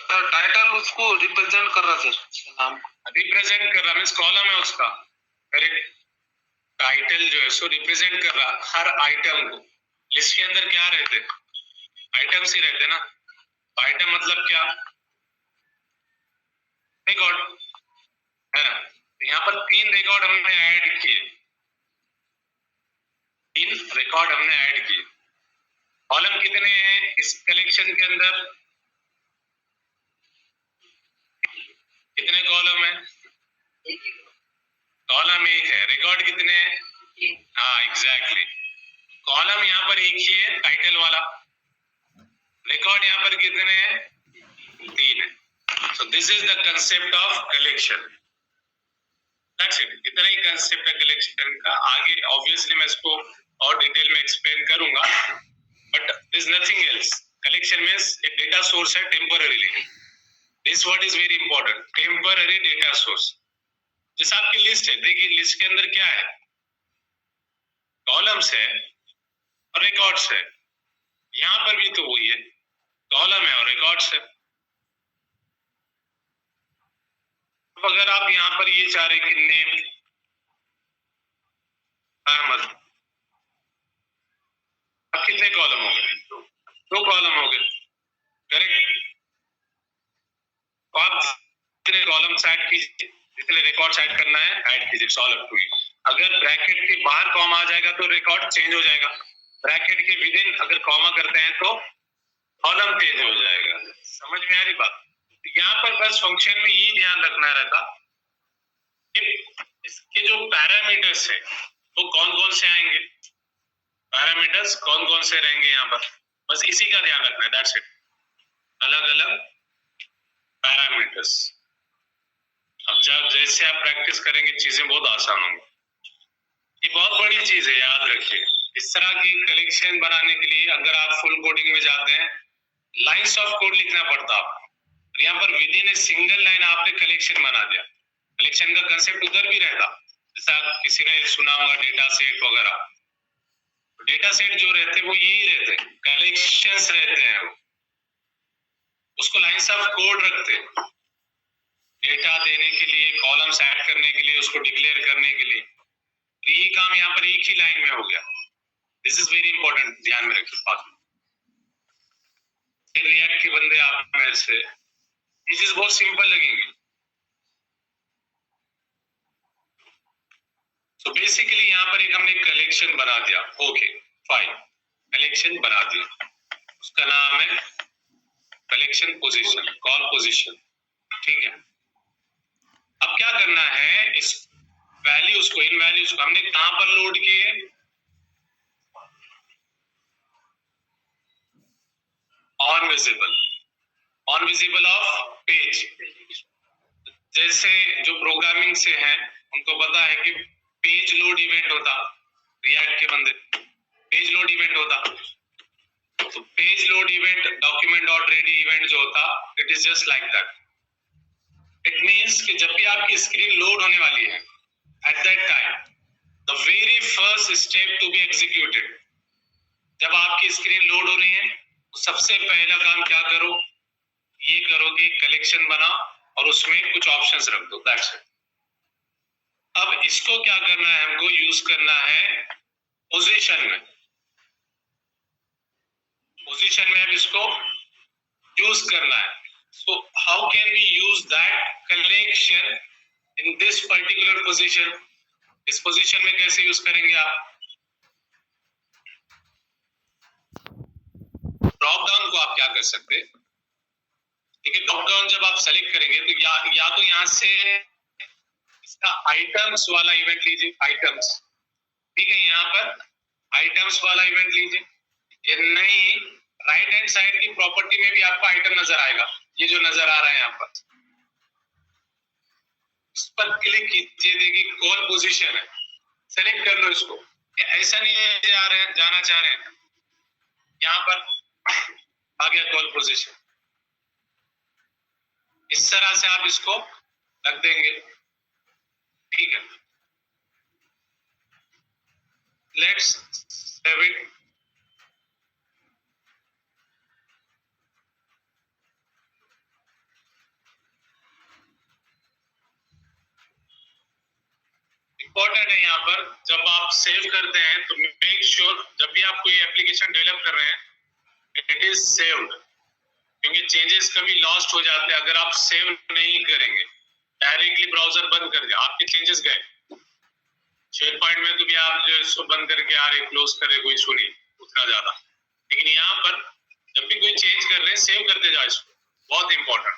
सर टाइटल उसको रिप्रेजेंट कर रहा है सर, नाम रिप्रेजेंट कर रहा मीन्स कॉलम है उसका, करेक्ट। टाइटल जो है सो रिप्रेजेंट कर रहा हर आइटम को। लिस्ट के अंदर क्या रहते? आइटम्स ही रहते ना। आइटम मतलब क्या? रिकॉर्ड है ना। यहाँ पर 3 रिकॉर्ड हमने ऐड किए, 3 रिकॉर्ड हमने ऐड किए। कॉलम कितने हैं इस कलेक्शन के अंदर? कितने कॉलम है? कॉलम एक है। रिकॉर्ड कितने हैं? हाँ एग्जैक्टली। कॉलम यहाँ पर एक ही है, टाइटल वाला। रिकॉर्ड यहाँ पर कितने हैं? 3 है। So this is the concept of collection. That's it. इतना ही कंसेप्ट है कलेक्शन का। आगे ऑब्वियसली मैं इसको और डिटेल में एक्सप्लेन करूंगा, but this nothing else. Collection means एक डेटा सोर्स है temporarily. This word is very important, temporary data source. जैसे आपकी लिस्ट है, देखिए लिस्ट के अंदर क्या है? कॉलम्स है और रिकॉर्ड्स है। यहाँ पर भी तो वही है, कॉलम है और रिकॉर्ड्स है। अगर आप यहाँ पर ये चाह रहे कि नेम अहमद, अब कितने कॉलम हो गए? 2 कॉलम हो गए, करेक्ट। तो आप जितने कॉलम्स ऐड कीजिए, जितने रिकॉर्ड्स ऐड करना है ऐड कीजिए, सॉल्व अप टू यू। अगर ब्रैकेट के बाहर कॉमा आ जाएगा तो रिकॉर्ड चेंज हो जाएगा। ब्रैकेट के विद इन अगर कॉमा करते हैं तो कॉलम चेंज हो जाएगा। समझ में आ रही बात? यहाँ पर बस फंक्शन में ये ध्यान रखना रहता कि इसके जो पैरामीटर्स है वो कौन कौन से आएंगे, पैरामीटर्स कौन कौन से रहेंगे यहाँ पर, बस इसी का ध्यान रखना है। That's it. अलग अलग पैरामीटर्स। अब जब जैसे आप प्रैक्टिस करेंगे चीजें बहुत आसान होंगी। ये बहुत बड़ी चीज है, याद रखिए। इस तरह की कलेक्शन बनाने के लिए अगर आप फुल कोडिंग में जाते हैं, लाइंस ऑफ कोड लिखना पड़ता आपको। यहाँ पर with in a single line आपने कलेक्शन बना दिया। कलेक्शन का कंसेप्ट उधर भी रहता, जैसा किसी ने सुना होगा डेटा सेट वगैरह। डेटा सेट जो रहते वो यही रहते, कलेक्शंस रहते हैं। वो उसको लाइंस ऑफ कोड रखते, डेटा देने के लिए, कॉलम्स ऐड करने के लिए, उसको डिक्लेयर करने के लिए। तो ये काम यहाँ पर एक ही लाइन में हो गया। दिस इज वेरी इंपॉर्टेंट, ध्यान में रखिए बात। रिएक्ट के बंदे आप में से ये चीज बहुत सिंपल लगेंगी। तो बेसिकली यहाँ पर एक हमने कलेक्शन बना दिया। ओके फाइन, कलेक्शन बना दिया। उसका नाम है कलेक्शन पोजीशन, कॉल पोजीशन। ठीक है। अब क्या करना है, इस वैल्यूज को, इन वैल्यूज को हमने कहां पर लोड किए? On visible, on visible of page. जैसे जो प्रोग्रामिंग से हैं उनको पता है कि पेज लोड इवेंट होता, रिएक्ट के बंदे पेज लोड इवेंट होता। तो page load event, document dot ready event जो होता, it is just like that. It means कि जब भी आपकी स्क्रीन लोड होने वाली है, at that time the very first step to be executed, जब आपकी स्क्रीन लोड हो रही है तो सबसे पहला काम क्या करो? ये करो कि कलेक्शन बना और उसमें कुछ ऑप्शंस रख दो। That's it. अब इसको क्या करना है, हमको यूज करना है पोजीशन में। पोजीशन में अब इसको यूज करना है। So how can we use that collection in this particular position? इस पोजीशन में कैसे यूज करेंगे आप? ड्रॉप डाउन को आप क्या कर सकते हैं? ठीक है, ड्रॉप डाउन जब आप सेलेक्ट करेंगे तो या तो यहाँ से इसका आइटम्स वाला इवेंट लीजिए, आइटम्स। ठीक है, यहाँ पर आइटम्स वाला इवेंट लीजिए। नहीं राइट हैंड साइड की प्रॉपर्टी में भी आपको आइटम नजर आएगा, ये जो नजर आ रहा है यहाँ पर, उस पर क्लिक कीजिए, देखिए कॉल पोजीशन है, सेलेक्ट कर लो इसको। ऐसा नहीं है जाना चाह रहे हैं, यहाँ पर आ गया कॉल पोजीशन, इस तरह से आप इसको रख देंगे, ठीक है। Let's save it. इंपॉर्टेंट है यहाँ पर, जब आप सेव करते हैं तो मेक श्योर जब भी आप कोई एप्लीकेशन डेवलप कर रहे हैं इट इज सेव्ड, क्योंकि चेंजेस कभी लॉस्ट हो जाते हैं अगर आप सेव नहीं करेंगे। डायरेक्टली ब्राउजर बंद कर दिया, आपके चेंजेस गए। शेयर पॉइंट में तो भी आप जो इसको बंद करके आ रहे क्लोज कर रहे, कोई इशू नहीं उतना ज्यादा, लेकिन यहाँ पर जब भी कोई चेंज कर रहे हैं सेव करते जाओ इसको, बहुत इंपॉर्टेंट।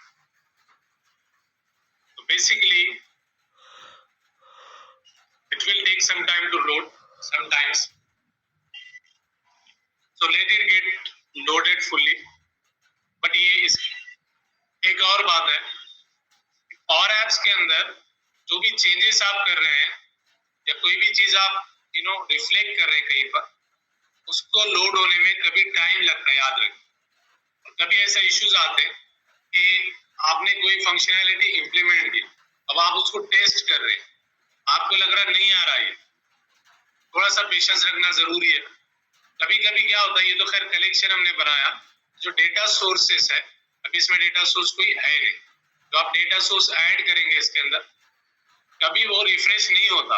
तो basically it will take some time to load sometimes, so let it get loaded fully। but ये इस एक और बात है, और एप्स के अंदर जो भी चेंजेस आप कर रहे हैं या कोई भी चीज आप रिफ्लेक्ट कर रहे हैं कहीं पर, उसको लोड होने में कभी टाइम लगता है, याद रखें। और कभी ऐसा इश्यूज आते हैं कि आपने कोई फंक्शनैलिटी इंप्लीमेंट की, अब आप उसको टेस्ट कर रहे हैं, आपको लग रहा नहीं आ रहा है, थोड़ा सा पेशेंस रखना जरूरी है। कभी कभी क्या होता है, ये तो खैर कलेक्शन हमने बनाया, जो डेटा सोर्सेस है, अभी इसमें डेटा सोर्स कोई है नहीं, तो आप डेटा सोर्स ऐड करेंगे इसके अंदर, कभी वो रिफ्रेश नहीं होता,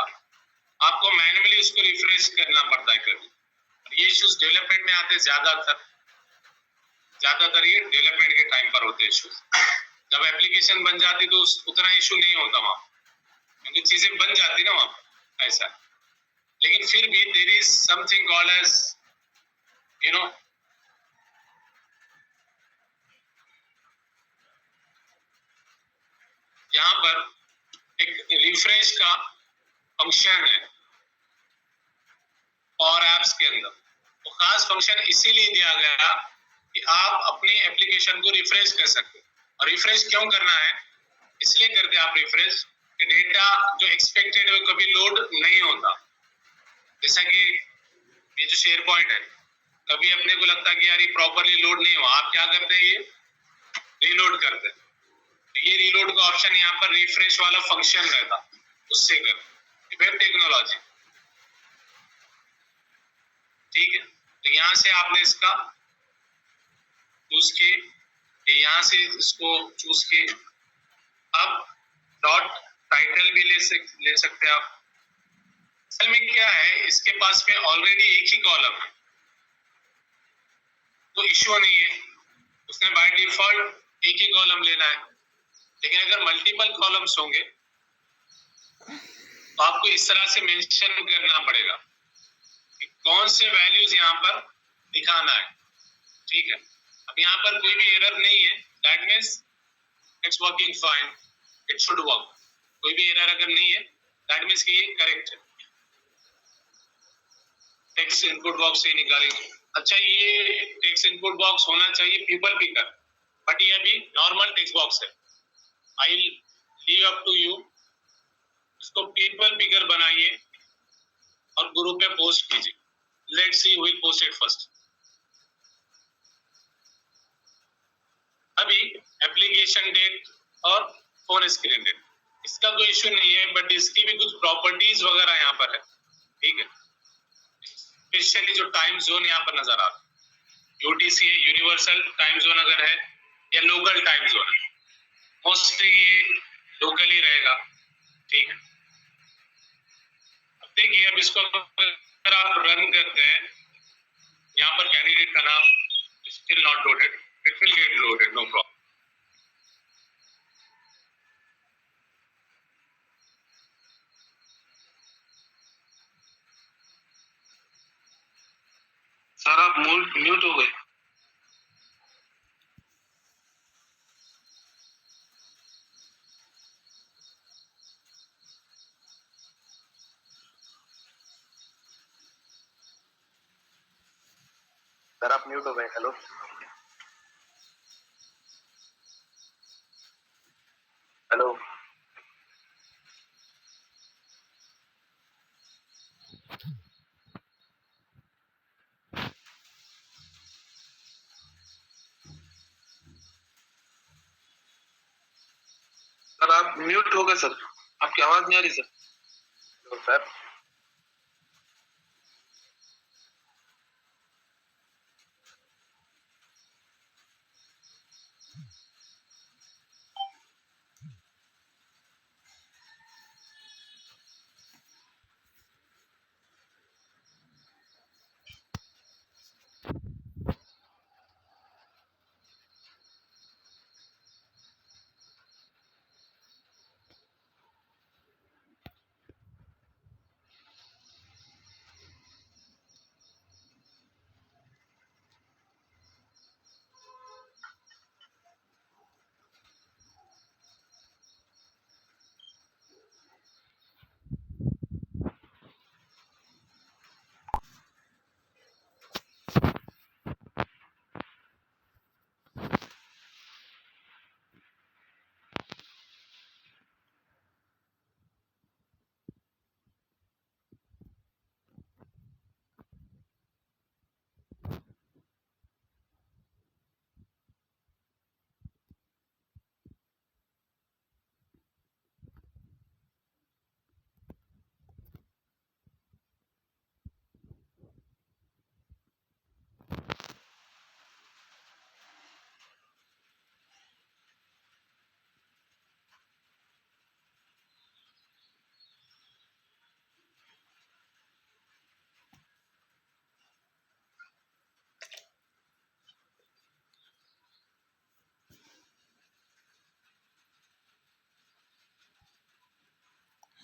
आपको मैन्युअली उसको रिफ्रेश करना पड़ता है कभी। ये इश्यूज डेवलपमेंट में आते ज्यादातर ये डेवलपमेंट के टाइम पर होते इश्यूज। जब एप्लीकेशन बन जाती तो उतना इशू नहीं होता वहां, क्योंकि चीजें बन जाती ना वहां, ऐसा। लेकिन फिर भी there is something called as यहाँ पर एक रिफ्रेश का फंक्शन है और एप्स के अंदर, वो खास फंक्शन इसीलिए दिया गया कि आप अपनी एप्लीकेशन को रिफ्रेश कर सकते। और रिफ्रेश क्यों करना है, इसलिए करते आप रिफ्रेश कि डेटा जो एक्सपेक्टेड है वो कभी लोड नहीं होता। जैसा कि ये जो शेयर पॉइंट है, कभी अपने को लगता है कि यार ये प्रॉपरली लोड नहीं हुआ, आप क्या करते हैं, ये रीलोड करते हैं। तो ये रीलोड का ऑप्शन यहाँ पर रिफ्रेश वाला फंक्शन रहता, उससे कर वेब टेक्नोलॉजी, ठीक है। तो यहाँ से आपने इसका चूज किए, यहाँ से इसको चूज किए, अब डॉट टाइटल भी ले सकते हैं आप। असल में क्या है, इसके पास में ऑलरेडी एक ही कॉलम है तो इश्यू नहीं है, उसने बाय डिफॉल्ट एक ही कॉलम लेना है। लेकिन अगर मल्टीपल कॉलम्स होंगे तो आपको इस तरह से मेंशन करना पड़ेगा कि कौन से वैल्यूज यहाँ पर दिखाना है, ठीक है। अब यहाँ पर कोई भी एरर नहीं है, that means it's working fine, it should work. कोई भी एरर अगर नहीं है दैट मींस कि ये करेक्ट है। टेक्स्ट इनपुट बॉक्स से निकालेंगे, अच्छा ये टेक्स्ट इनपुट बॉक्स होना चाहिए पीपल पिकर, बट ये अभी नॉर्मल टेक्स्ट बॉक्स है। I leave up to you, इसको पीपल पिकर बनाइए और ग्रुप पे पोस्ट कीजिए। Let's see who will post it first. अभी एप्लीकेशन डेट और फोन स्क्रीन डेट, इसका कोई इश्यू नहीं है, बट इसकी भी कुछ प्रॉपर्टीज वगैरह यहाँ पर है, ठीक है। स्पेशली जो टाइम जोन यहाँ पर नजर आ रहा है, यूटीसी है, यूनिवर्सल टाइम जोन अगर है, या लोकल टाइम जोन है, मोस्टली ये लोकल ही रहेगा, ठीक है। अब देखिए, अब इसको अगर आप रन करते हैं, यहाँ पर कैंडिडेट का नाम still not loaded, it will get loaded, no problem. Sir आप म्यूट हो गए। सर आप म्यूट हो गए। हेलो हेलो सर आप म्यूट हो गए सर, आपकी आवाज नहीं आ रही sir. Hello sir.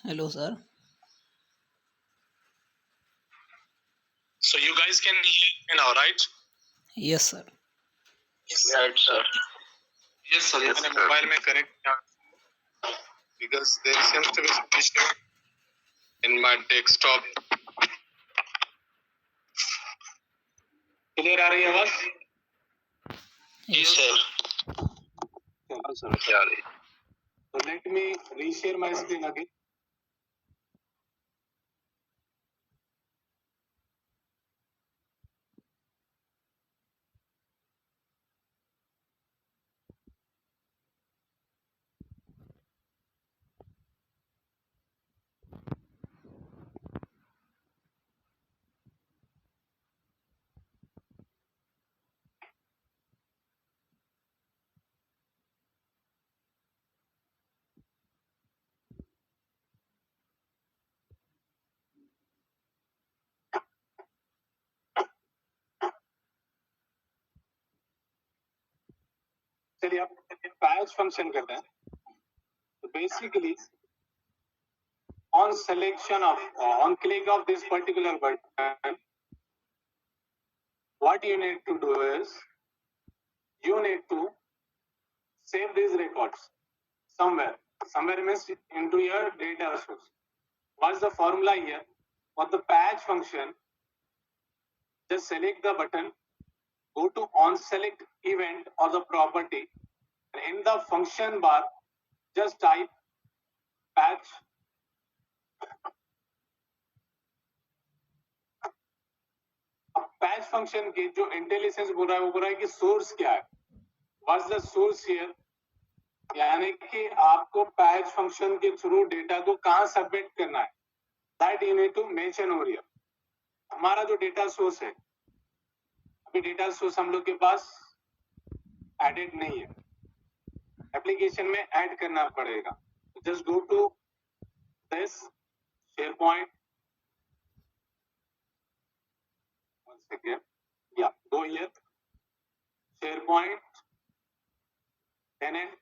Hello, sir. So you guys can hear me now, right? Yes, sir. Right sir. Yes sir, yes मैंने मोबाइल में connect because there seems to be some issue in my desktop. Clear आ रही है आवाज? Yes, sir. चलो सर क्या आ रही है? So let me reshare my screen again. चलिए आप पैच फंक्शन करते हैं. So basically on selection of on click of this particular button, what you need to do is you need to save these records somewhere. Somewhere means into your data source. What's the formula here? For the patch function, just select the button, go to on select event or the property, and in the function bar, just type patch. Patch function के जो इंटेलिजेंस बोल रहा है वो बोल रहा है कि सोर्स क्या है. What's the source here? यानी कि आपको पैच फंक्शन के थ्रू डेटा को कहां सबमिट करना है, that you need to mention over here. हमारा जो डेटा सोर्स है, अभी डेटा सोर्स हम लोग के पास एडेड नहीं है, एप्लीकेशन में ऐड करना पड़ेगा. Just go to this SharePoint. One second, या go here, SharePoint, tenant,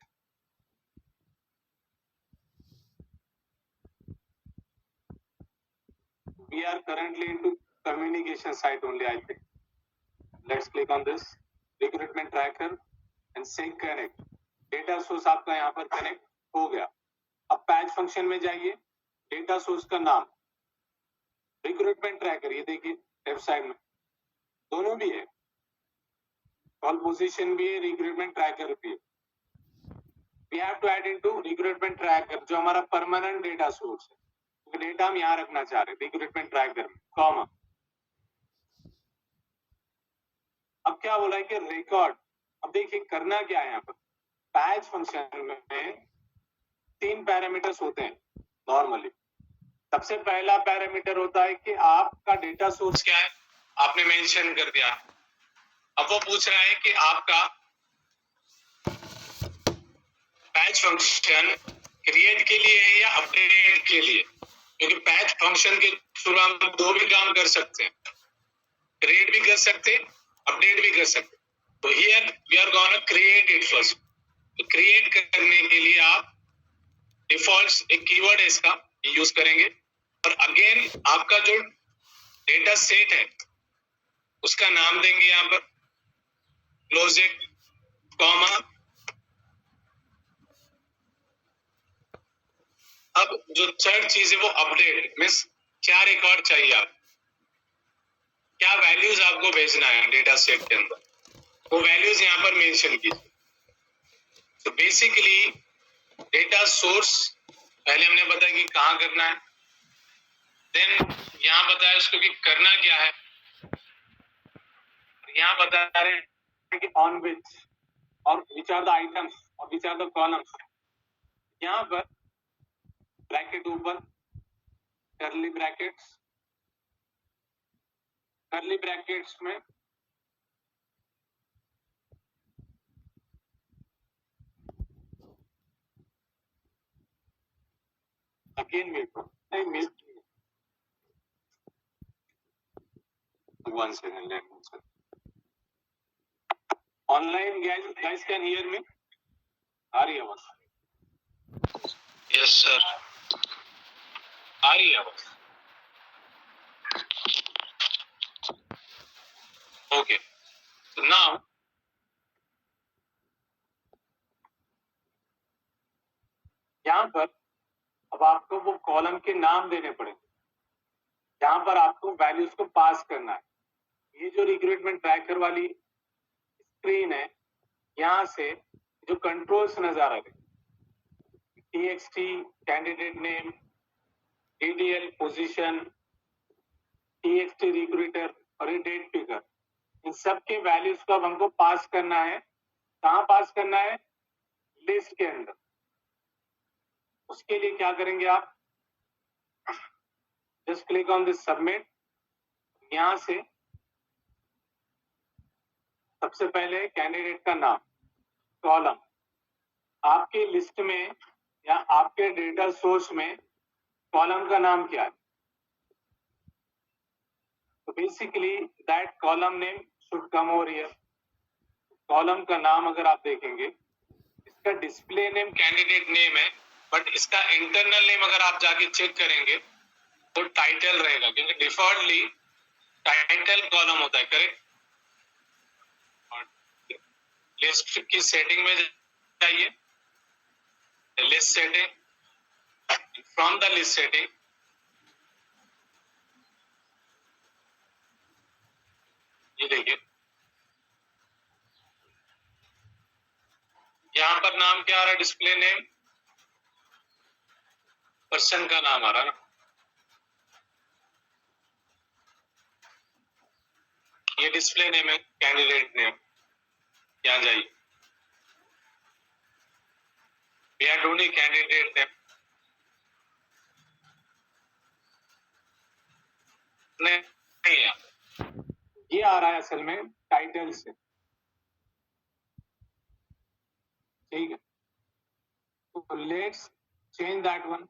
we are currently into communication site only, I think. Let's click on this recruitment tracker and say connect. Data source आपका यहाँ पर कनेक्ट हो गया. अब पैच फंक्शन में जाइए, डेटा सोर्स का नाम रिक्रूटमेंट ट्रैकर, ये देखिए लेफ्ट साइड में दोनों भी है. कॉल पोजीशन भी है, रिक्रूटमेंट ट्रैकर भी है. We have to add into recruitment tracker जो हमारा परमानेंट डेटा सोर्स है. तो डेटा हम यहाँ रखना चाह रहे हैं रिक्रूटमेंट ट्रैकर में, कॉमा. अब क्या बोला है कि रिकॉर्ड. अब देखिए करना क्या है यहाँ पर. पैच फंक्शन में 3 पैरामीटर्स होते हैं नॉर्मली. सबसे पहला पैरामीटर होता है कि आपका डेटा सोर्स क्या है, आपने मेंशन कर दिया. अब वो पूछ रहा है कि आपका पैच फंक्शन क्रिएट के लिए है या अपडेट के लिए, क्योंकि पैच फंक्शन के थ्रू हम 2 भी काम कर सकते हैं, क्रिएट भी कर सकते हैं, अपडेट भी कर सकते हैं. तो here we are gonna create it first. तो क्रिएट करने के लिए आप डिफॉल्ट एक कीवर्ड है इसका यूज करेंगे, और अगेन आपका जो डेटा सेट है उसका नाम देंगे यहाँ पर क्लोज इट, कॉमा. अब जो थर्ड चीज है वो अपडेट मीन्स क्या रिकॉर्ड चाहिए, आप क्या वैल्यूज आपको भेजना है डेटा सेट के अंदर, वो वैल्यूज यहाँ पर मेंशन कीजिए. तो बेसिकली डेटा सोर्स पहले हमने बताया कि कहाँ करना है, देन यहाँ बताया उसको कि करना क्या है, यहाँ बता रहे हैं कि ऑन विच और विच आर द आइटम्स और विच आर द कॉलम्स. यहाँ पर ब्रैकेट ओपन, कर्ली ब्रैकेट्स में again mill 1 second, let me check. Online guys can hear me? आ रही है आवाज? Yes, sir. आ रही है आवाज? Okay. So now यहाँ पर अब आपको वो कॉलम के नाम देने पड़ेंगे. यहाँ पर आपको वैल्यूज को पास करना है. ये जो रिक्रूटमेंट ट्रैकर वाली स्क्रीन है, यहाँ से जो कंट्रोल्स नजर आ रहे, txt candidate name, DDL position, txt recruiter और ये डेट पिकर, इन सब के वैल्यूज को अब हमको पास करना है. कहाँ पास करना है? लिस्ट के अंदर. उसके लिए क्या करेंगे आप? Just click on this submit. यहाँ से सबसे पहले कैंडिडेट का नाम, कॉलम, आपके लिस्ट में या आपके डेटा सोर्स में कॉलम का नाम क्या है. तो basically that column name should come over here. Column का नाम अगर आप देखेंगे, इसका डिस्प्ले नेम कैंडिडेट नेम है, बट इसका इंटरनल नेम अगर आप जाके चेक करेंगे तो टाइटल रहेगा, क्योंकि डिफॉल्टली टाइटल कॉलम होता है. करेक्ट. लिस्ट की सेटिंग में जाइए, list setting, from the list setting ये देखिए यहाँ पर नाम क्या आ रहा है, डिस्प्ले नेम, पर्सन का नाम आ रहा है ना. ये डिस्प्ले नेम है, कैंडिडेट नेम. यहाँ जाइए, we are doing candidate name. नहीं ये आ रहा है असल में टाइटल से. ठीक है, तो let's change that one.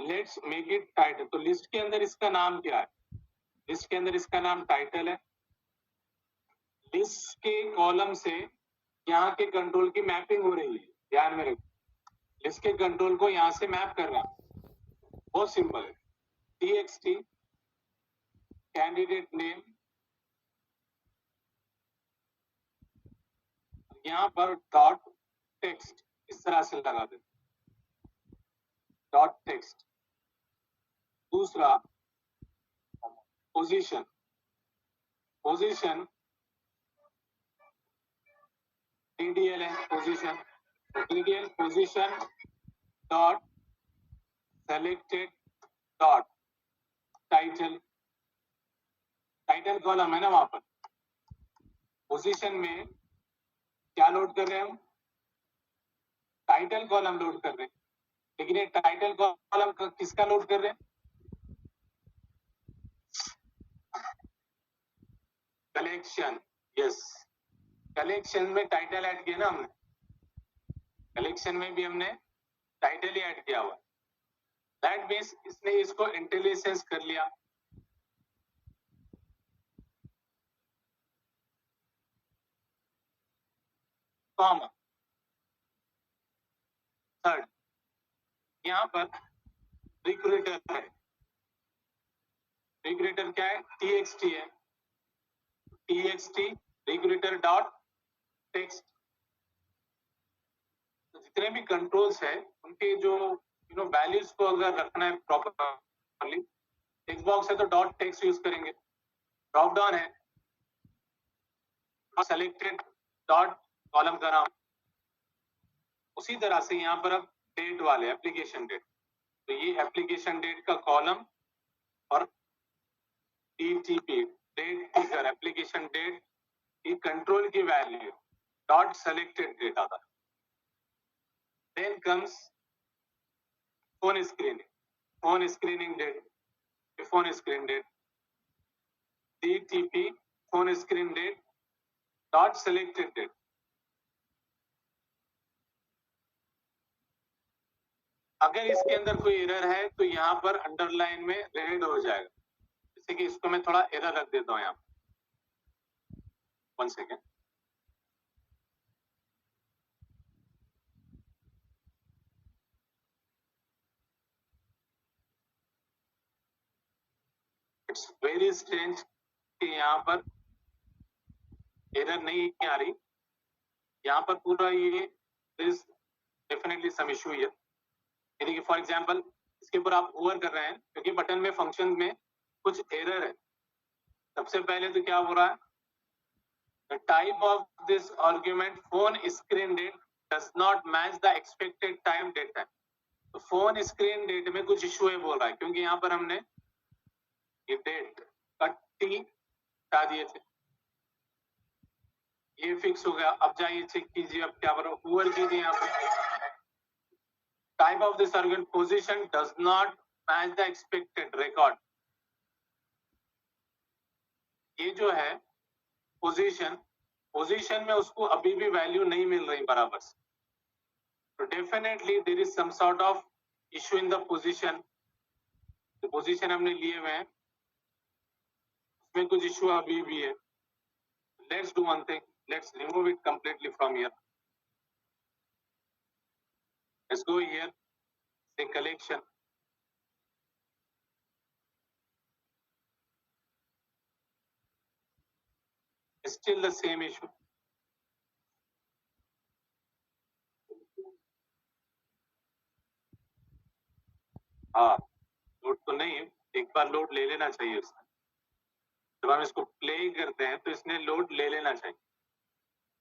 Let's make it title. तो लिस्ट के अंदर इसका नाम क्या है? लिस्ट के अंदर इसका नाम टाइटल है. लिस्ट के कॉलम से यहाँ के कंट्रोल की मैपिंग हो रही है, ध्यान में रखिए. लिस्ट के कंट्रोल को यहाँ से मैप कर रहा है. बहुत सिंपल है. txt कैंडिडेट नेम, यहाँ पर डॉट टेक्स्ट इस तरह से लगा दे, डॉट टेक्स्ट. दूसरा पोजीशन, पोजीशन TDL है position, TDL position dot selected dot title, title column है ना वहां पर। पोजीशन में क्या लोड कर रहे हैं हम? टाइटल कॉलम लोड कर रहे हैं, लेकिन ये टाइटल कॉलम किसका लोड कर रहे हैं? कलेक्शन, यस, कलेक्शन में टाइटल ऐड किया ना हमने, कलेक्शन में भी हमने टाइटल ही ऐड किया हुआ। दैट मीन्स इसने इसको इंटेलिजेंस कर लिया। कॉमा थर्ड, यहां पर रिक्रूटर है, रिक्रूटर क्या है? TXT है, TXT रिक्रूटर डॉट टेक्स्ट। तो जितने भी कंट्रोल्स है उनके जो वैल्यूज को अगर रखना है प्रॉपरली, टेक्स्ट बॉक्स है तो डॉट टेक्स्ट यूज करेंगे, ड्रॉप डाउन है सेलेक्टेड डॉट कॉलम का नाम। उसी तरह से यहाँ पर अब डेट वाले एप्लीकेशन डेट, तो ये एप्लीकेशन डेट का कॉलम और DTP date ticker application date की कंट्रोल की वैल्यू डॉट सेलेक्टेड डेट आता है। Then comes phone screening, phone screening date, phone screen date DTP phone screen date dot selected date. अगर इसके अंदर कोई एरर है तो यहाँ पर अंडरलाइन में रेड हो जाएगा, जैसे कि इसको मैं थोड़ा एरर रख देता हूँ यहाँ पर, 1 सेकेंड। इट्स वेरी स्ट्रेंज कि यहाँ पर एरर नहीं आ रही, यहाँ पर पूरा ये इज डेफिनेटली सम इशू है। यानी कि फॉर एग्जांपल इसके ऊपर आप होवर कर रहे हैं क्योंकि बटन में फंक्शन में कुछ एरर है। सबसे पहले तो क्या हो रहा है? The type of this argument phone screen date does not match the expected time date time। तो फोन स्क्रीन डेट में कुछ इशू है बोल रहा है, क्योंकि यहाँ पर हमने ये डेट का टी हटा दिए थे, ये फिक्स हो गया। अब जाइए चेक कीजिए, अब क्या बोल रहा है, होवर कीजिए यहाँ पर। Type of this argument position does not match the expected record. ये जो है पोजीशन, पोजीशन में उसको अभी भी वैल्यू नहीं मिल रही बराबर से, तो definitely there is some sort of issue in the position. तो पोजीशन हमने लिए हुए हैं, उसमें कुछ इशू अभी भी है। Let's do one thing, let's remove it completely from here. Let's go here, say collection, still the same issue। हाँ, लोड तो नहीं है, एक बार लोड ले लेना चाहिए उसका। जब हम इसको प्ले करते हैं तो इसने लोड ले लेना चाहिए।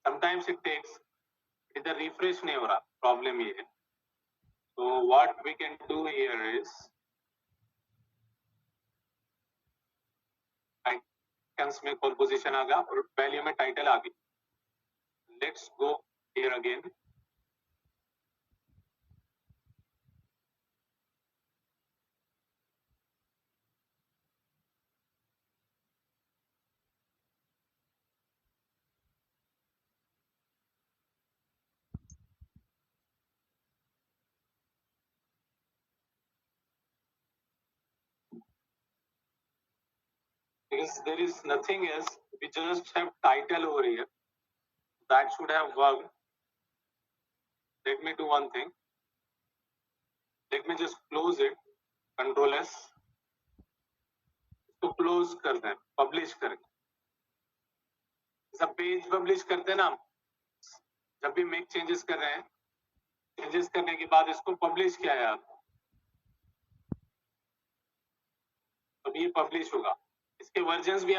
समटाइम्स इट टेक्स, इधर रिफ्रेश नहीं हो रहा, प्रॉब्लम ये है। तो what we can do here is, icons में कॉल पोजीशन आ गया और वैल्यू में टाइटल आ गई। Let's go here again, because there is nothing else, we just have title over here, that should have worked। Let me do one thing, let me just close it, Control S, इसको क्लोज कर दें, पब्लिश करके। सब पेज पब्लिश करते हैं ना, जब भी मेक चेंजेस कर रहे हैं, चेंजेस करने के बाद इसको पब्लिश किया है आपको, तो ये पब्लिश होगा। इसके वर्जन्स भी